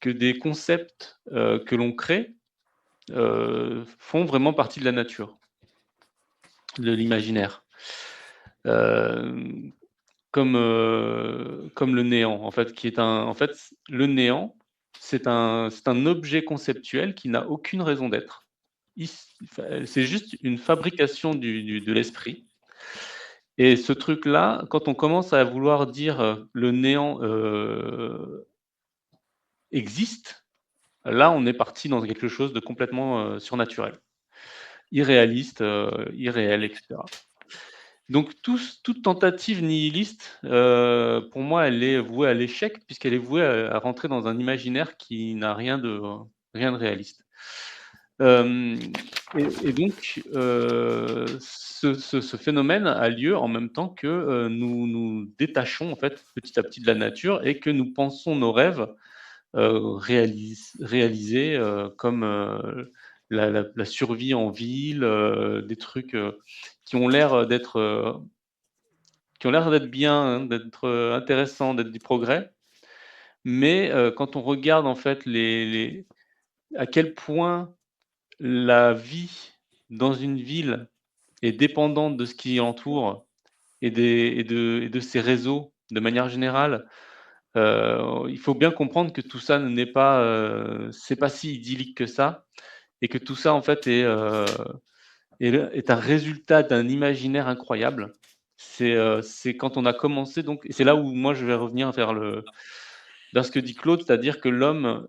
que des concepts que l'on crée font vraiment partie de la nature, de l'imaginaire. Comme le néant, en fait, le néant, c'est un objet conceptuel qui n'a aucune raison d'être. C'est juste une fabrication de l'esprit. Et ce truc-là, quand on commence à vouloir dire le néant existe, là, on est parti dans quelque chose de complètement surnaturel, irréaliste, irréel, etc. Donc toute tentative nihiliste, pour moi, elle est vouée à l'échec puisqu'elle est vouée à rentrer dans un imaginaire qui n'a rien de réaliste. Hem et donc ce phénomène a lieu en même temps que, nous nous détachons en fait petit à petit de la nature et que nous pensons nos rêves, réalisés, comme, la survie en ville, des trucs, qui ont l'air d'être bien, hein, d'être, intéressants, d'être du progrès. Mais, quand on regarde en fait les à quel point la vie dans une ville est dépendante de ce qui l'entoure et de ses réseaux de manière générale, il faut bien comprendre que tout ça n'est pas, c'est pas si idyllique que ça et que tout ça en fait est un résultat d'un imaginaire incroyable. C'est quand on a commencé donc et c'est là où moi je vais revenir vers ce que dit Claude, c'est-à-dire que l'homme,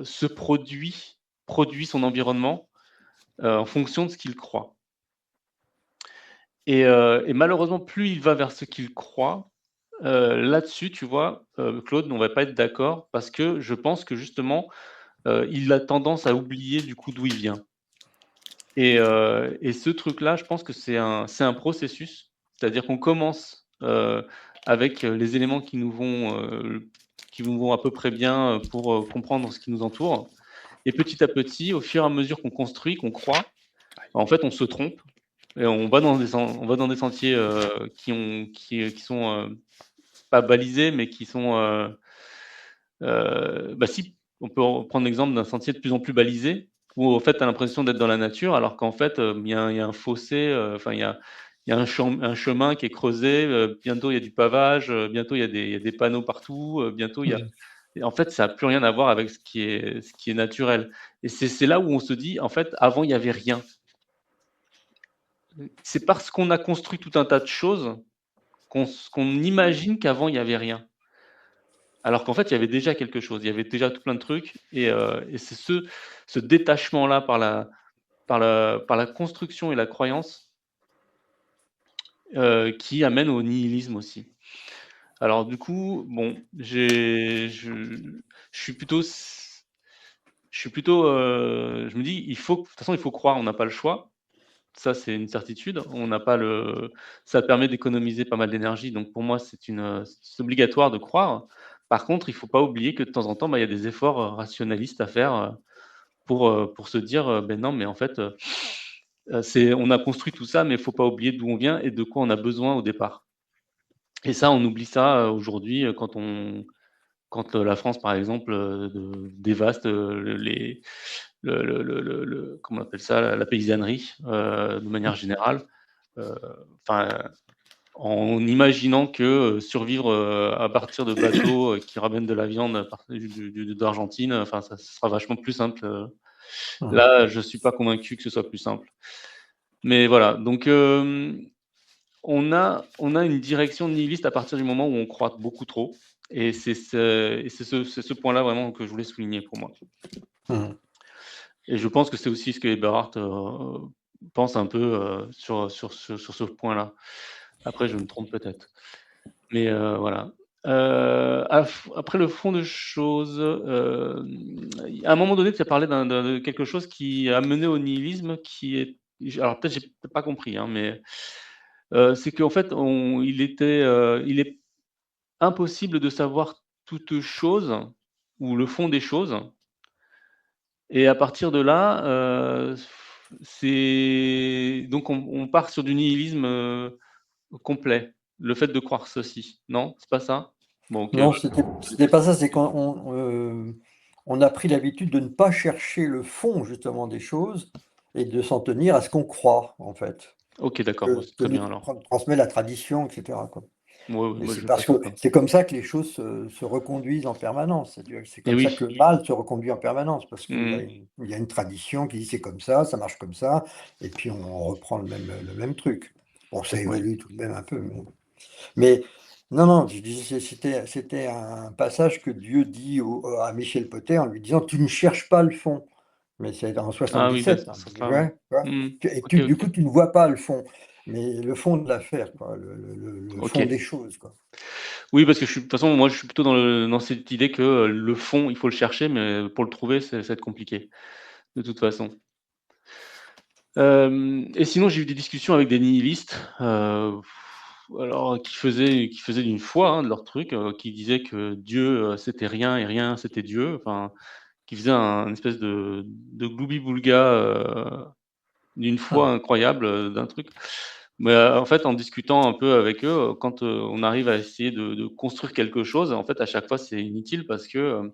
se produit son environnement, en fonction de ce qu'il croit et malheureusement plus il va vers ce qu'il croit, là-dessus tu vois, Claude, on va pas être d'accord parce que je pense que justement, il a tendance à oublier du coup d'où il vient. Et ce truc-là, je pense que c'est un processus. C'est-à-dire qu'on commence, avec, les éléments qui nous vont à peu près bien, pour, comprendre ce qui nous entoure et petit à petit, au fur et à mesure qu'on construit, qu'on croit, en fait, on se trompe et on va dans des sentiers, qui sont, pas balisés, mais qui sont, bah si, on peut en prendre l'exemple d'un sentier de plus en plus balisé, où en fait, tu as l'impression d'être dans la nature, alors qu'en fait, il y a un fossé, enfin il y a un chemin qui est creusé, bientôt il y a du pavage, bientôt il y a des panneaux partout, bientôt il y a Mmh. et en fait, ça a plus rien à voir avec ce qui est naturel et c'est là où on se dit: «En fait, avant, il y avait rien». C'est parce qu'on a construit tout un tas de choses qu'on imagine qu'avant, il y avait rien. Alors qu'en fait, il y avait déjà quelque chose, il y avait déjà tout plein de trucs et c'est ce détachement-là par la construction et la croyance, qui amène au nihilisme aussi. Alors du coup, bon, je suis plutôt je me dis: «Il faut de toute façon, il faut croire, on n'a pas le choix». Ça, c'est une certitude. On n'a pas le Ça permet d'économiser pas mal d'énergie, donc pour moi, c'est obligatoire de croire. Par contre, il faut pas oublier que de temps en temps, bah, il y a des efforts, rationalistes à faire, pour se dire, «Beh, non, mais en fait, c'est on a construit tout ça, mais il faut pas oublier d'où on vient et de quoi on a besoin au départ» et ça, on oublie ça, aujourd'hui, quand, la France, par exemple, dévaste, les comment on appelle ça? La paysannerie, de manière générale. Heu, enfin, en imaginant que, survivre, à partir de bateaux, qui ramènent de la viande à part d'Argentine, enfin ça sera vachement plus simple, Mmh. là, je suis pas convaincu que ce soit plus simple. Mais voilà, donc on a une direction nihiliste à partir du moment où on croit beaucoup trop et c'est ce point-là vraiment que je voulais souligner pour moi Mmh. et je pense que c'est aussi ce que Eberhard, pense un peu, sur ce point-là. Après je me trompe peut-être. Mais voilà. Après le fond de choses, à un moment donné, tu as parlé de quelque chose qui a mené au nihilisme qui est alors peut-être j'ai peut-être pas compris, hein, mais c'est qu'en fait il est impossible de savoir toute chose ou le fond des choses et à partir de là, c'est donc on part sur du nihilisme, complet. Le fait de croire ceci, non, c'est pas ça? Bon OK, Non, bah, c'était pas ça, c'est on a pris l'habitude de ne pas chercher le fond justement des choses et de s'en tenir à ce qu'on croit, en fait, OK, d'accord, bah, que c'est que très nous bien alors. transmet la tradition et cetera, quoi. Ouais, ouais, Et moi c'est je parce passe que le pas. c'est comme ça que les choses se reconduisent en permanence. C'est-à-dire que c'est Et comme ça oui. que le mal se reconduit en permanence parce qu'il y a Mmh. une tradition qui dit: «C'est comme ça marche comme ça» et puis on reprend le même truc. Bon, ça Ouais. évolue tout de même un peu, mais non, non, je disais c'était un passage que Dieu dit à Michel Potet en lui disant: «Tu ne cherches pas le fond». Mais c'est en Ah oui, bah, 77, c'est hein, ce tu sens-là, ouais. vois? Tu vois? Mmh. Et OK, du OK. coup, tu ne vois pas le fond mais le fond de l'affaire, quoi, le Ok. fond des choses, quoi. Oui, parce que de toute façon, moi, je suis plutôt dans cette idée que le fond, il faut le chercher, mais pour le trouver, ça va être compliqué, de toute façon. Et sinon, j'ai eu des discussions avec des nihilistes, alors qui faisaient d'une foi, hein, de leur truc, qui disaient que Dieu, c'était rien et rien, c'était Dieu. Enfin, qui faisaient une espèce de gloubi-boulga, d'une foi Ah, incroyable, d'un truc. Mais, en fait, en discutant un peu avec eux, quand, on arrive à essayer de construire quelque chose, en fait, à chaque fois, c'est inutile parce que,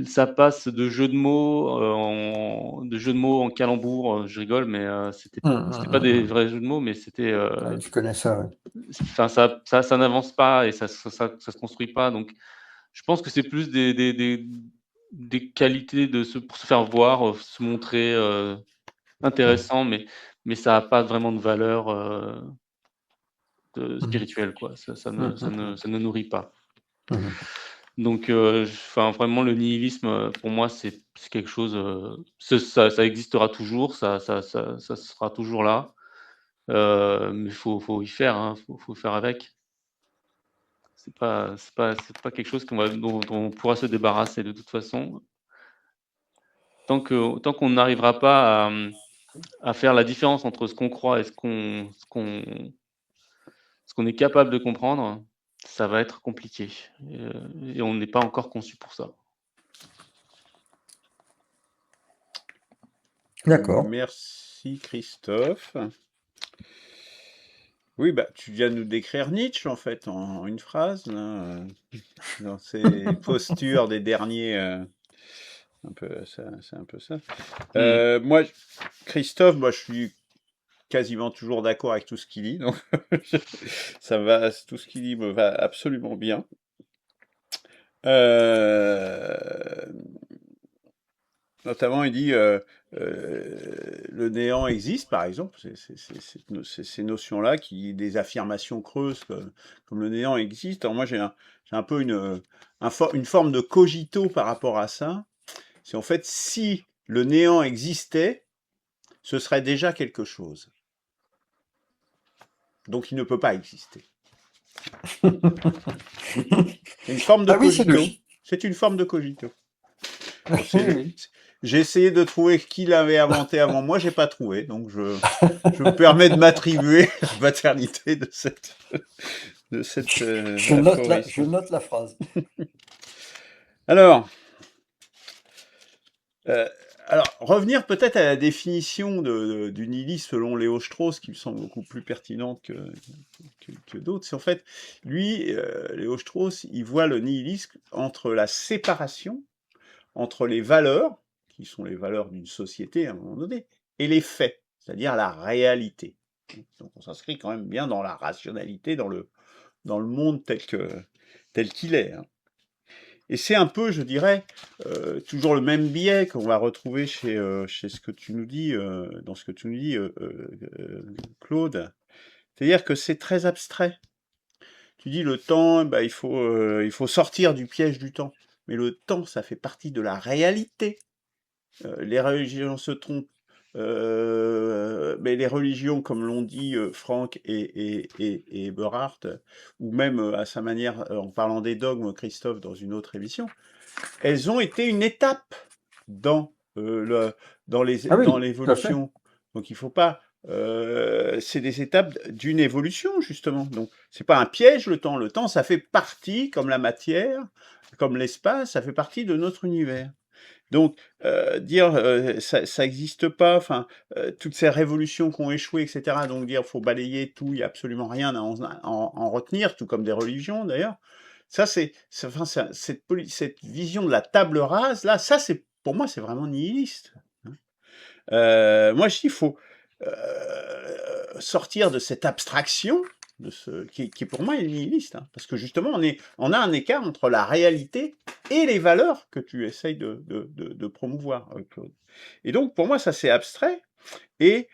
ça passe de jeux de mots en calembours, je rigole, mais, c'était pas des hum. vrais jeux de mots, mais c'était, Ouais, je connais ça, ouais. enfin, ça n'avance pas et ça se construit pas. Donc je pense que c'est plus des qualités pour se faire voir, se montrer, intéressant, mais ça a pas vraiment de valeur, Hum, spirituelle, quoi. hum, hum, Ça ne nourrit pas. hum. Donc, enfin, vraiment, le nihilisme, pour moi, c'est quelque chose, ça existera toujours, ça sera toujours là, mais faut y faire, hein, faut faire avec. C'est pas quelque chose dont on pourra se débarrasser de toute façon. Tant qu'on n'arrivera pas à faire la différence entre ce qu'on croit et ce qu'on est capable de comprendre, ça va être compliqué, et on n'est pas encore conçu pour ça. D'accord. Merci Christophe. Oui, bah, tu viens de nous décrire Nietzsche, en fait, en une phrase, là, dans ses postures des derniers. Un peu, c'est un peu ça. Mmh. Moi, Christophe, moi, je suis quasiment toujours d'accord avec tout ce qu'il dit, donc ça va, tout ce qu'il dit me va absolument bien. Notamment, il dit le néant existe, par exemple. C'est ces notions-là, des affirmations creuses comme le néant existe. Alors moi, j'ai un peu une forme de cogito par rapport à ça. C'est en fait, si le néant existait, ce serait déjà quelque chose. Donc, il ne peut pas exister. C'est une forme de Ah oui, c'est cogito. logique. C'est une forme de cogito. Bon, Oui, oui. j'ai essayé de trouver qui l'avait inventé avant moi, j'ai pas trouvé, donc je me permets de m'attribuer la paternité de cet Je aphorisme. note la phrase. Alors, euh, revenir peut-être à la définition du nihilisme selon Léo Strauss, qui me semble beaucoup plus pertinente que d'autres. C'est en fait, lui, Léo Strauss, il voit le nihilisme entre la séparation entre les valeurs, qui sont les valeurs d'une société à un moment donné, et les faits, c'est-à-dire la réalité. Donc on s'inscrit quand même bien dans la rationalité, dans le monde tel qu'il est. Hein. Et c'est un peu, je dirais, toujours le même biais qu'on va retrouver chez ce que tu nous dis, dans ce que tu nous dis, Claude. C'est-à-dire que c'est très abstrait. Tu dis le temps, bah, il faut sortir du piège du temps. Mais le temps, ça fait partie de la réalité. Les religions se trompent. Mais les religions, comme l'ont dit Franck et Eberhard, ou même à sa manière, en parlant des dogmes, Christophe, dans une autre émission, elles ont été une étape dans, dans Ah oui, tout à fait. l'évolution. Donc il ne faut pas. C'est des étapes d'une évolution, justement. Donc, c'est pas un piège, le temps. Le temps, ça fait partie, comme la matière, comme l'espace, ça fait partie de notre univers. Donc, dire ça n'existe pas, enfin, toutes ces révolutions qui ont échoué, etc. Donc, dire faut balayer tout, il n'y a absolument rien à en retenir, tout comme des religions d'ailleurs. Ça, enfin, cette vision de la table rase, là, ça, pour moi, c'est vraiment nihiliste. Hein. Moi, je dis, il faut sortir de cette abstraction, qui pour moi est nihiliste, hein, parce que justement, on a un écart entre la réalité et les valeurs que tu essayes de promouvoir, Claude. Et donc, pour moi, ça c'est abstrait, et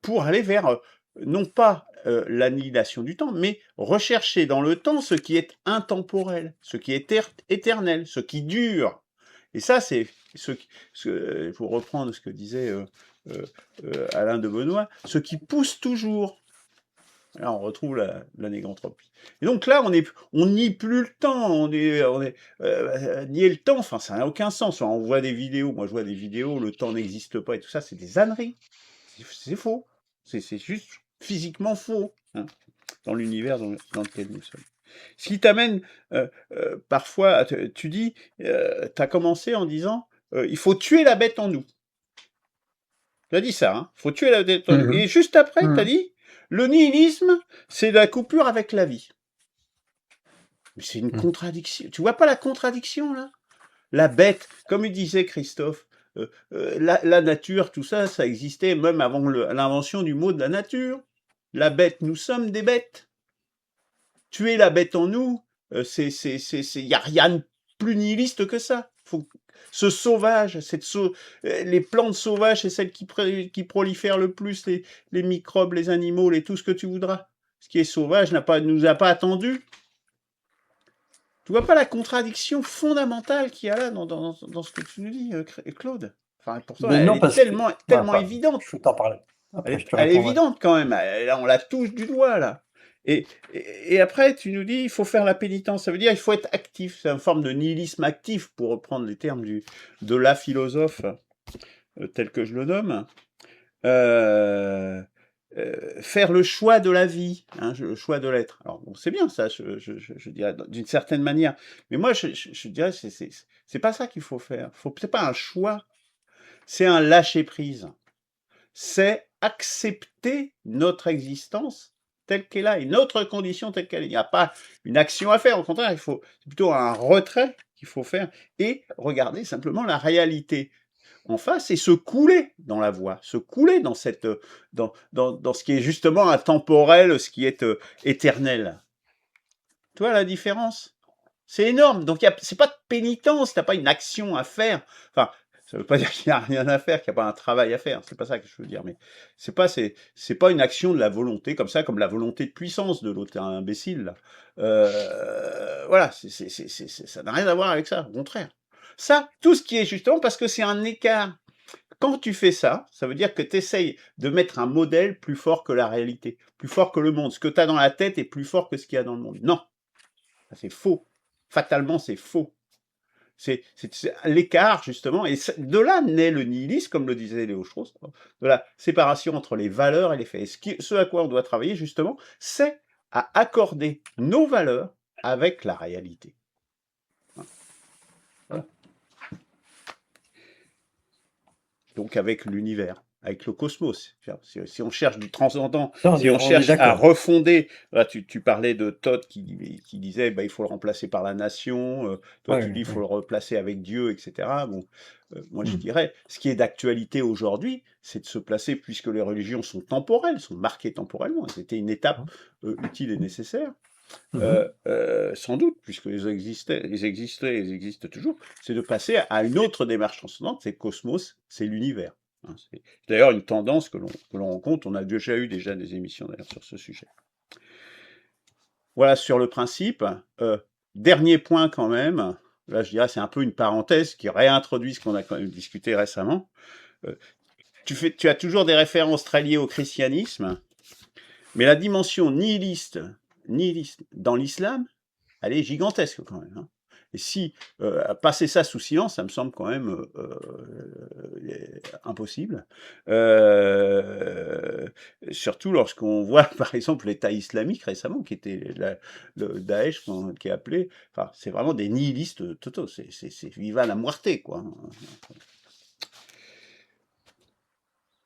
pour aller vers, non pas l'annihilation du temps, mais rechercher dans le temps ce qui est intemporel, ce qui est éternel, ce qui dure. Et ça, c'est pour reprendre ce que disait Alain de Benoît, ce qui pousse toujours. Là, on retrouve la négantropie. Et donc là, on nie plus le temps, nier le temps, enfin, ça n'a aucun sens. On voit des vidéos, moi je vois des vidéos, le temps n'existe pas et tout ça, c'est des âneries. C'est faux. C'est juste physiquement faux, hein, dans l'univers dans lequel nous sommes. Ce qui t'amène, parfois, tu dis, tu as commencé en disant, il faut tuer la bête en nous. Tu as dit ça, hein, il faut tuer la bête en nous. Et juste après, tu as dit, le nihilisme, c'est la coupure avec la vie. Mais c'est une contradiction. Tu vois pas la contradiction, là? La bête, comme il disait Christophe, la nature, tout ça, ça existait même avant l'invention du mot de la nature. La bête, nous sommes des bêtes. Tuer la bête en nous, il n'y a rien de plus nihiliste que ça. Ce sauvage, les plantes sauvages, c'est celles qui prolifèrent le plus, les microbes, les animaux, tout ce que tu voudras. Ce qui est sauvage nous a pas attendus. Tu vois pas la contradiction fondamentale qu'il y a là dans ce que tu nous dis, Claude? Enfin, pourtant, elle est tellement évidente. Je t'en parler. Elle est évidente quand même. Là, on la touche du doigt, là. Et après, tu nous dis, il faut faire la pénitence. Ça veut dire, il faut être actif. C'est une forme de nihilisme actif, pour reprendre les termes de la philosophe, tel que je le nomme. Faire le choix de la vie, hein, le choix de l'être. Alors, bon, c'est bien ça, je dirais, d'une certaine manière. Mais moi, je dirais, c'est pas ça qu'il faut faire. C'est pas un choix, c'est un lâcher-prise. C'est accepter notre existence telle qu'elle est, notre condition telle qu'elle est. Il n'y a pas une action à faire, au contraire, c'est plutôt un retrait qu'il faut faire et regarder simplement la réalité en face et se couler dans la voie, se couler dans ce qui est justement intemporel, ce qui est éternel. Tu vois la différence? C'est énorme. Donc, c'est pas de pénitence, tu n'as pas une action à faire. Enfin, ça veut pas dire qu'il n'y a rien à faire, qu'il n'y a pas un travail à faire. C'est pas ça que je veux dire. Mais c'est pas une action de la volonté comme ça, comme la volonté de puissance de l'autre imbécile. Là. Voilà, ça n'a rien à voir avec ça. Au contraire. Ça, tout ce qui est justement parce que c'est un écart. Quand tu fais ça, ça veut dire que tu essayes de mettre un modèle plus fort que la réalité, plus fort que le monde. Ce que tu as dans la tête est plus fort que ce qu'il y a dans le monde. Non, c'est faux. Fatalement, c'est faux. C'est l'écart, justement, et de là naît le nihilisme, comme le disait Léo Strauss, de la séparation entre les valeurs et les faits. Ce à quoi on doit travailler, justement, c'est à accorder nos valeurs avec la réalité. Voilà. Donc avec l'univers, avec le cosmos. Si on cherche du transcendant, si on cherche à refonder, là, tu parlais de Todd qui disait il faut le remplacer par la nation, toi tu dis il faut le replacer avec Dieu, etc. Bon, moi je dirais, ce qui est d'actualité aujourd'hui, c'est de se placer, puisque les religions sont temporelles, sont marquées temporellement, c'était une étape utile et nécessaire. Sans doute, puisqu'ils existent toujours, c'est de passer à une autre démarche transcendante, c'est le cosmos, c'est l'univers. Hein, c'est d'ailleurs une tendance que l'on rencontre, on a déjà eu des émissions d'ailleurs sur ce sujet. Voilà sur le principe. Dernier point quand même, là je dirais c'est un peu une parenthèse qui réintroduit ce qu'on a quand même discuté récemment. Tu as toujours des références très liées au christianisme, mais la dimension nihiliste dans l'islam, elle est gigantesque quand même. Hein. Et si passer ça sous silence, ça me semble quand même impossible. Surtout lorsqu'on voit, par exemple, l'État islamique récemment, qui était le Daesh, qui est appelé. Enfin, c'est vraiment des nihilistes totaux. C'est viva la muerte, quoi.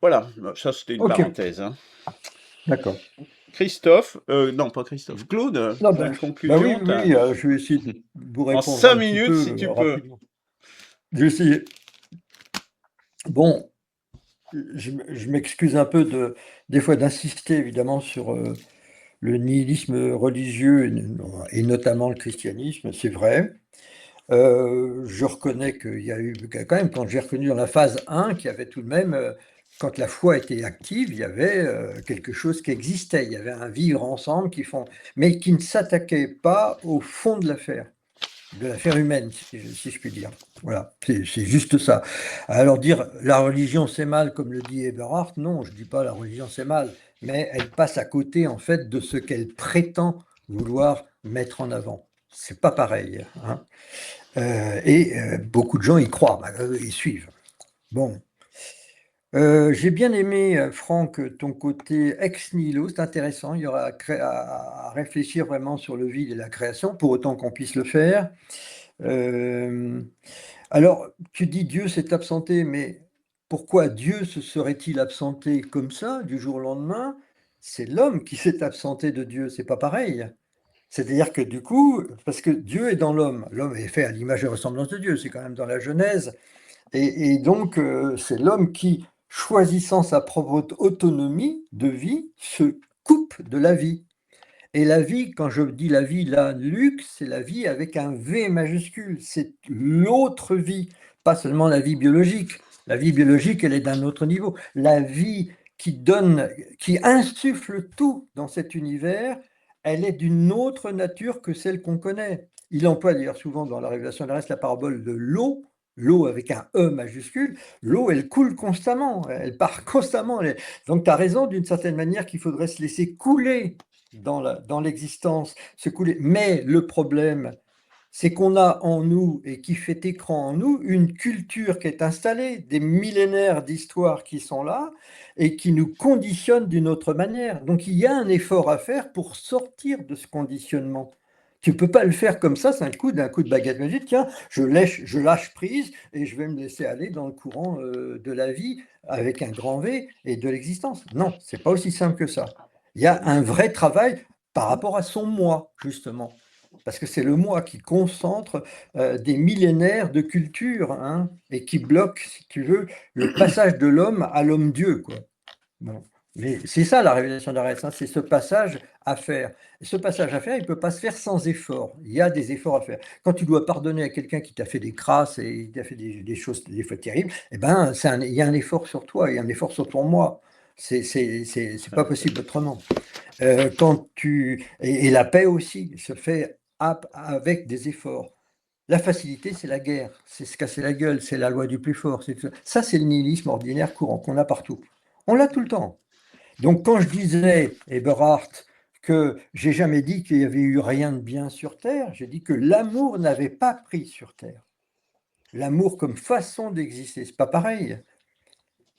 Voilà, ça c'était une parenthèse. Hein. D'accord. Christophe, non pas Christophe, Claude, une conclusion. Oui, je vais essayer de vous répondre en 5 minutes si tu peux. Je vais essayer. Bon, je m'excuse un peu des fois d'insister évidemment sur le nihilisme religieux et notamment le christianisme, c'est vrai. Je reconnais qu'il y a eu quand même, quand j'ai reconnu dans la phase 1, qu'il y avait tout de même... quand la foi était active, il y avait quelque chose qui existait, il y avait un vivre ensemble mais qui ne s'attaquait pas au fond de l'affaire. de l'affaire humaine, si je puis dire. Voilà, c'est juste ça. Alors dire la religion c'est mal, comme le dit Eberhard, non, je ne dis pas la religion c'est mal, mais elle passe à côté en fait de ce qu'elle prétend vouloir mettre en avant. C'est pas pareil, hein. Beaucoup de gens y croient, ils suivent. Bon. J'ai bien aimé, Franck, ton côté ex nihilo, c'est intéressant. Il y aura à réfléchir vraiment sur le vide et la création, pour autant qu'on puisse le faire. Alors, tu dis Dieu s'est absenté, mais pourquoi Dieu se serait-il absenté comme ça, du jour au lendemain? C'est l'homme qui s'est absenté de Dieu, c'est pas pareil. C'est-à-dire que du coup, parce que Dieu est dans l'homme, l'homme est fait à l'image et ressemblance de Dieu, c'est quand même dans la Genèse, et donc c'est l'homme qui, choisissant sa propre autonomie de vie, se coupe de la vie. Et la vie, quand je dis la vie, là, Luc, c'est la vie avec un V majuscule, c'est l'autre vie, pas seulement la vie biologique. La vie biologique, elle est d'un autre niveau. La vie qui donne, qui insuffle tout dans cet univers, elle est d'une autre nature que celle qu'on connaît. Il emploie d'ailleurs souvent dans la Révélation de la la parabole de l'eau avec un E majuscule. L'eau, elle coule constamment, elle part constamment. Donc tu as raison d'une certaine manière qu'il faudrait se laisser couler dans l'existence, se couler. Mais le problème, c'est qu'on a en nous, et qui fait écran en nous, une culture qui est installée, des millénaires d'histoire qui sont là, et qui nous conditionnent d'une autre manière. Donc il y a un effort à faire pour sortir de ce conditionnement. Tu ne peux pas le faire comme ça, c'est d'un coup de baguette magique, tiens, je lâche prise et je vais me laisser aller dans le courant de la vie avec un grand V et de l'existence. Non, c'est pas aussi simple que ça. Il y a un vrai travail par rapport à son moi, justement. Parce que c'est le moi qui concentre des millénaires de culture, hein, et qui bloque, si tu veux, le passage de l'homme à l'homme-dieu, quoi. Bon. Mais c'est ça la révélation d'Arès, hein, c'est ce passage à faire. Et ce passage à faire, il ne peut pas se faire sans effort. Il y a des efforts à faire. Quand tu dois pardonner à quelqu'un qui t'a fait des crasses et qui t'a fait des choses des fois terribles, eh ben, il y a un effort sur toi, il y a un effort sur ton moi. C'est pas possible autrement. Et la paix aussi se fait avec des efforts. La facilité, c'est la guerre, c'est se casser la gueule, c'est la loi du plus fort. Ça, c'est le nihilisme ordinaire courant qu'on a partout. On l'a tout le temps. Donc, quand je disais, Eberhard, que j'ai jamais dit qu'il y avait eu rien de bien sur Terre, j'ai dit que l'amour n'avait pas pris sur Terre. L'amour comme façon d'exister, c'est pas pareil.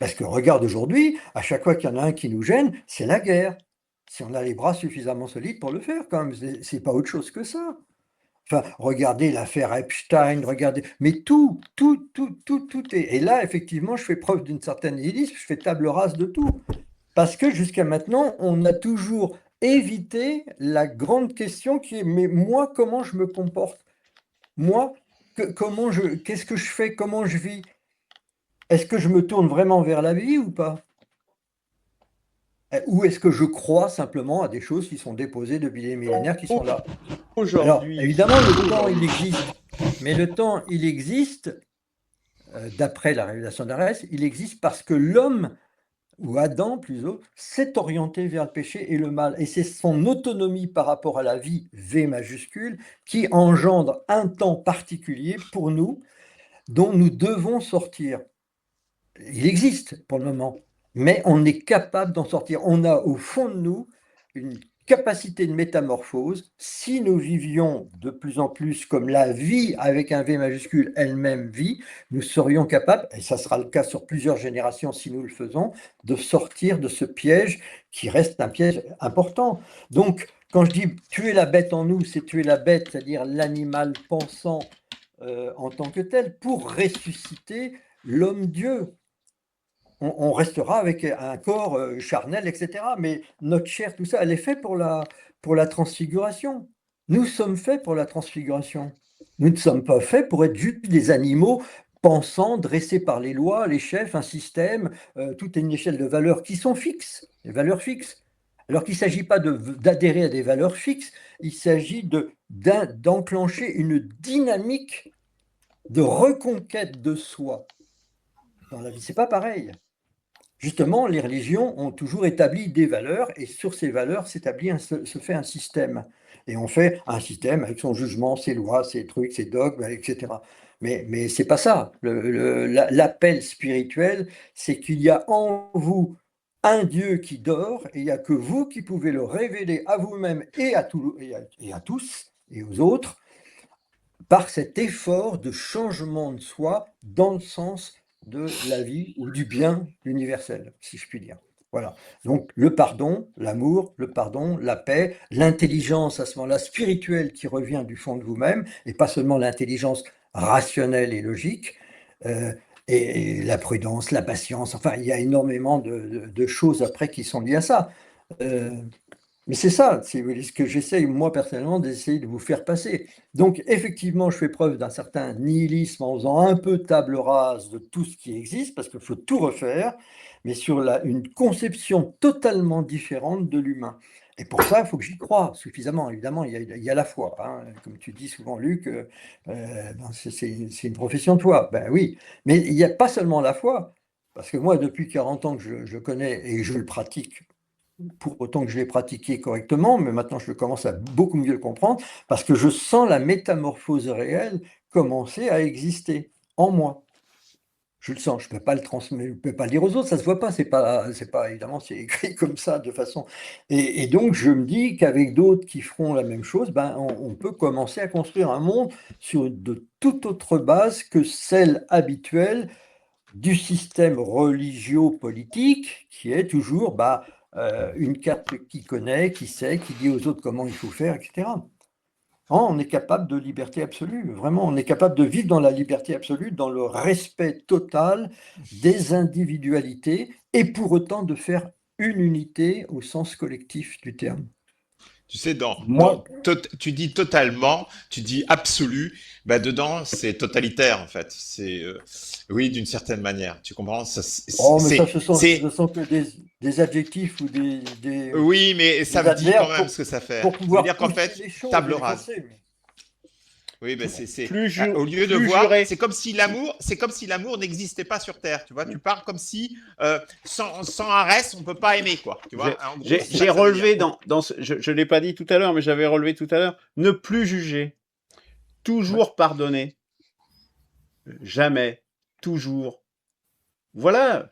Parce que regarde aujourd'hui, à chaque fois qu'il y en a un qui nous gêne, c'est la guerre. Si on a les bras suffisamment solides pour le faire, quand même, c'est pas autre chose que ça. Enfin, regardez l'affaire Epstein, regardez, mais tout est. Et là, effectivement, je fais preuve d'une certaine nihilisme, je fais table rase de tout. Parce que jusqu'à maintenant, on a toujours évité la grande question qui est, mais moi, comment je me comporte? Moi, qu'est-ce que je fais? Comment je vis? Est-ce que je me tourne vraiment vers la vie ou pas? Ou est-ce que je crois simplement à des choses qui sont déposées depuis des millénaires qui sont là? Alors, Aujourd'hui, évidemment, le temps, il existe. Mais le temps, il existe, d'après la révélation d'Arès, il existe parce que l'homme, ou Adam plutôt, s'est orienté vers le péché et le mal. Et c'est son autonomie par rapport à la vie, V majuscule, qui engendre un temps particulier pour nous, dont nous devons sortir. Il existe pour le moment, mais on est capable d'en sortir. On a au fond de nous une capacité de métamorphose. Si nous vivions de plus en plus comme la vie avec un V majuscule elle-même vie, nous serions capables, et ça sera le cas sur plusieurs générations si nous le faisons, de sortir de ce piège qui reste un piège important. Donc, quand je dis tuer la bête en nous, c'est tuer la bête, c'est-à-dire l'animal pensant en tant que tel, pour ressusciter l'homme-dieu. On restera avec un corps charnel, etc. Mais notre chair, tout ça, elle est faite pour la transfiguration. Nous sommes faits pour la transfiguration. Nous ne sommes pas faits pour être juste des animaux pensants, dressés par les lois, les chefs, un système, toute une échelle de valeurs qui sont fixes, des valeurs fixes. Alors qu'il ne s'agit pas d'adhérer à des valeurs fixes, il s'agit d'enclencher une dynamique de reconquête de soi. Dans la vie, ce n'est pas pareil. Justement, les religions ont toujours établi des valeurs et sur ces valeurs se fait un système. et on fait un système avec son jugement, ses lois, ses trucs, ses dogmes, etc. Mais c'est pas ça. L'appel spirituel, c'est qu'il y a en vous un Dieu qui dort, et il n'y a que vous qui pouvez le révéler à vous-même et à tous et aux autres par cet effort de changement de soi dans le sens de la vie ou du bien universel, si je puis dire. Voilà. Donc le pardon, l'amour, le pardon, la paix, l'intelligence à ce moment-là spirituelle qui revient du fond de vous-même, et pas seulement l'intelligence rationnelle et logique, euh, et la prudence, la patience, enfin il y a énormément de choses après qui sont liées à ça. Euh, mais c'est ça, c'est ce que j'essaye, moi, personnellement, d'essayer de vous faire passer. Donc, effectivement, je fais preuve d'un certain nihilisme en faisant un peu table rase de tout ce qui existe, parce qu'il faut tout refaire, mais sur une conception totalement différente de l'humain. Et pour ça, il faut que j'y croie suffisamment. Évidemment, il y a la foi, hein. Comme tu dis souvent, Luc, c'est une profession de foi. Ben oui, mais il n'y a pas seulement la foi, parce que moi, depuis 40 ans que je le connais et je le pratique, pour autant que je l'ai pratiqué correctement, mais maintenant je commence à beaucoup mieux le comprendre, parce que je sens la métamorphose réelle commencer à exister en moi. Je le sens, je ne peux pas le transmettre, je ne peux pas le dire aux autres, ça ne se voit pas, c'est pas évidemment, c'est écrit comme ça de façon. Et donc je me dis qu'avec d'autres qui feront la même chose, ben, on peut commencer à construire un monde sur de toute autre base que celle habituelle du système religio-politique qui est toujours une carte qui connaît, qui sait, qui dit aux autres comment il faut faire, etc. Non, on est capable de liberté absolue, vraiment, on est capable de vivre dans la liberté absolue, dans le respect total des individualités, et pour autant de faire une unité au sens collectif du terme. Tu sais, Moi, tu dis totalement, tu dis absolu, bah dedans c'est totalitaire en fait. Oui, d'une certaine manière. Tu comprends? oh, mais ça, ce sont que des adjectifs ou Oui, mais ça des me dit quand adverbes même ce que ça fait. pour Ça veut pouvoir dire qu'en pousser fait, les choses table et les rase. forcer. Oui, ben Plus au lieu de plus voir, j'aurais c'est comme si l'amour n'existait pas sur Terre. Tu vois, tu parles comme si sans Arès, on peut pas aimer, quoi. Tu vois, en gros, c'est ça j'ai que ça veut relevé dire. je l'ai pas dit tout à l'heure, mais j'avais relevé tout à l'heure, ne plus juger, toujours pardonner, jamais, toujours. Voilà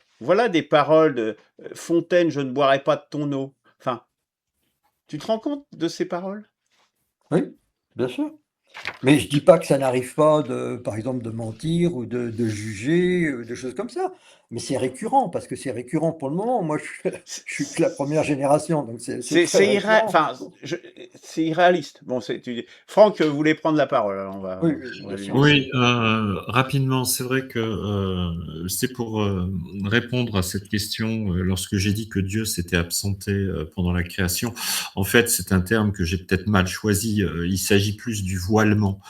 des paroles de Fontaine, je ne boirai pas de ton eau. Enfin, tu te rends compte de ces paroles? Oui, bien sûr. Mais je dis pas que ça n'arrive pas, par exemple, de mentir ou de juger, des choses comme ça. Mais c'est récurrent, parce que c'est récurrent pour le moment. Moi, je suis que la première génération, donc c'est très récurrent. C'est irréaliste. Bon, Franck voulait prendre la parole, alors Oui, oui, on va bien lui sûr. laisser. Oui, rapidement, c'est vrai que c'est pour répondre à cette question, lorsque j'ai dit que Dieu s'était absenté pendant la création, en fait, c'est un terme que j'ai peut-être mal choisi, il s'agit plus du voilement,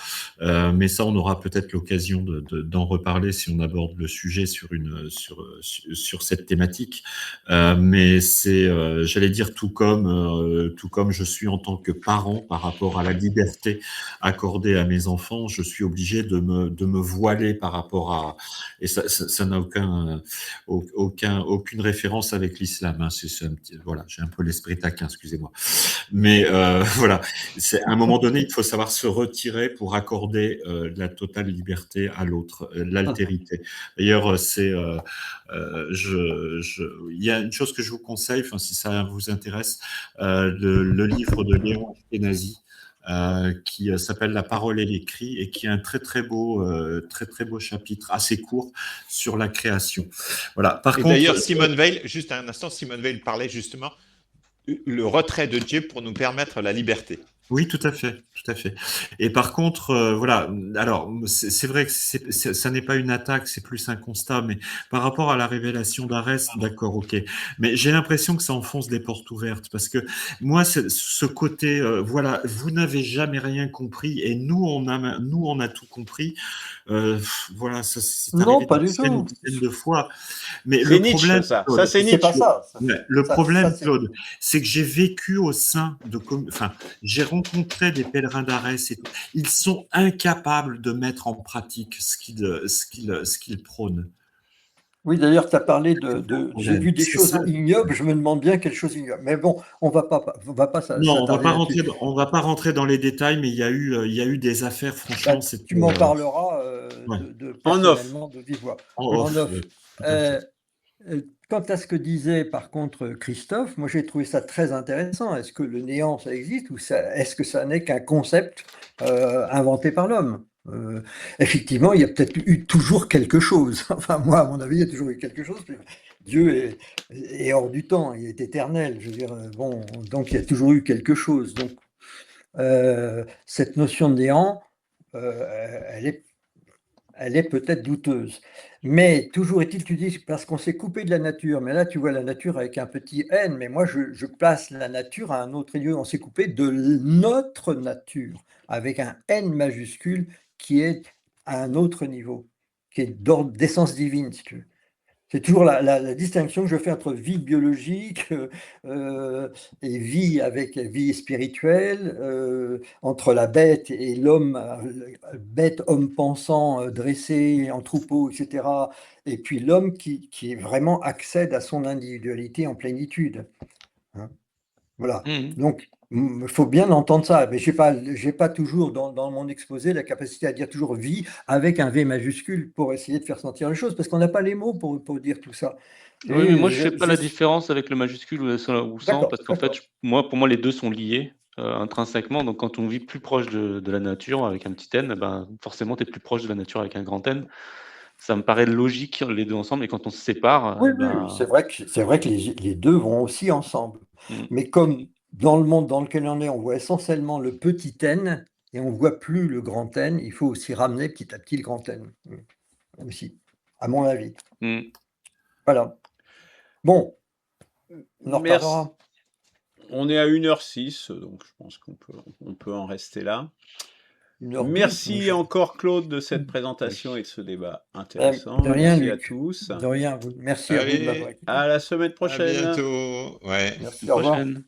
mais ça, on aura peut-être l'occasion d'en reparler si on aborde le sujet sur cette thématique, mais c'est, j'allais dire, tout comme je suis en tant que parent par rapport à la liberté accordée à mes enfants, je suis obligé de me voiler par rapport à, et ça n'a aucune référence avec l'islam, hein. Voilà, j'ai un peu l'esprit taquin, excusez-moi. Mais voilà, à un moment donné, il faut savoir se retirer pour accorder la totale liberté à l'autre, l'altérité. D'ailleurs, il y a une chose que je vous conseille, enfin, si ça vous intéresse, le livre de Léon Ashkenazi, qui s'appelle La parole et l'écrit, et qui a un très très beau chapitre assez court sur la création. Voilà. Par Et contre, d'ailleurs, Simone Veil, juste un instant, Simone Veil parlait justement le retrait de Dieu pour nous permettre la liberté. oui, tout à fait, tout à fait. Et par contre, voilà. Alors, c'est vrai que ça n'est pas une attaque, c'est plus un constat. Mais par rapport à la révélation d'Arès, d'accord, ok. Mais j'ai l'impression que ça enfonce des portes ouvertes, parce que moi, ce côté, voilà, vous n'avez jamais rien compris, et nous, on a tout compris. Voilà, ça c'est Non, arrivé pas des du dizaines et tout. des dizaines de fois. Mais C'est le Nietzsche, problème, ça. Ça, Claude, c'est C'est pas Nietzsche. ça. le problème, C'est. Claude, c'est que j'ai vécu au sein enfin, j'ai rencontré des pèlerins d'Arès et tout. Ils sont incapables de mettre en pratique ce qu'ils prônent. Oui, d'ailleurs, tu as parlé j'ai vu des C'est choses ça. ignobles, je me demande bien quelles choses ignobles. Mais bon, on va pas Non, on va s'attarder pas là-dessus. rentrer, on va pas rentrer dans les détails, mais il y a eu des affaires, franchement, Bah, c'était. tu m'en parleras Ouais, En off. personnellement de vive voix. en En off, off. tout à Euh, fait. Quant à ce que disait par contre Christophe, moi j'ai trouvé ça très intéressant. Est-ce que le néant ça existe ou est-ce que ça n'est qu'un concept inventé par l'homme? Effectivement, il y a peut-être eu toujours quelque chose. Enfin, moi, à mon avis, il y a toujours eu quelque chose. Dieu est hors du temps, il est éternel. Je veux dire, bon, donc il y a toujours eu quelque chose. Donc, cette notion de néant, elle est peut-être douteuse. Mais toujours est-il, tu dis, parce qu'on s'est coupé de la nature, mais là tu vois la nature avec un petit n, mais moi je place la nature à un autre lieu. On s'est coupé de notre nature avec un n majuscule qui est à un autre niveau, qui est d'ordre d'essence divine, si tu veux. C'est toujours la distinction que je fais entre vie biologique et vie avec vie spirituelle, entre la bête et l'homme, bête, homme pensant, dressé en troupeau, etc. Et puis l'homme qui vraiment accède à son individualité en plénitude. Hein. Voilà. Mhm. Donc, il faut bien entendre ça. Mais j'ai pas toujours dans mon exposé la capacité à dire toujours vie avec un V majuscule pour essayer de faire sentir les choses, parce qu'on n'a pas les mots pour dire tout ça. Oui, mais Et moi, je fais pas la différence avec le majuscule ou sans, D'accord, parce qu'en fait, d'accord. pour moi, les deux sont liés intrinsèquement. Donc, quand on vit plus proche de la nature avec un petit n, ben, forcément, tu es plus proche de la nature avec un grand N. Ça me paraît logique, les deux ensemble. Et quand on se sépare, Oui, oui, ben, c'est vrai que les deux vont aussi ensemble. mm, Mais comme dans le monde dans lequel on est, on voit essentiellement le petit n et on voit plus le grand N, il faut aussi ramener petit à petit le grand N. Aussi, à mon avis. mm. Voilà. Bon, on en Merci. reparlera. On est à 1h06, donc je pense on peut en rester là. 1h12. Merci encore Claude de cette présentation et de ce débat De intéressant. rien, Merci à Luc. tous. De rien. Merci à vous de m'avoir Allez, écouté. À la semaine à prochaine. bientôt. Ouais. Merci, Une au revoir. prochaine.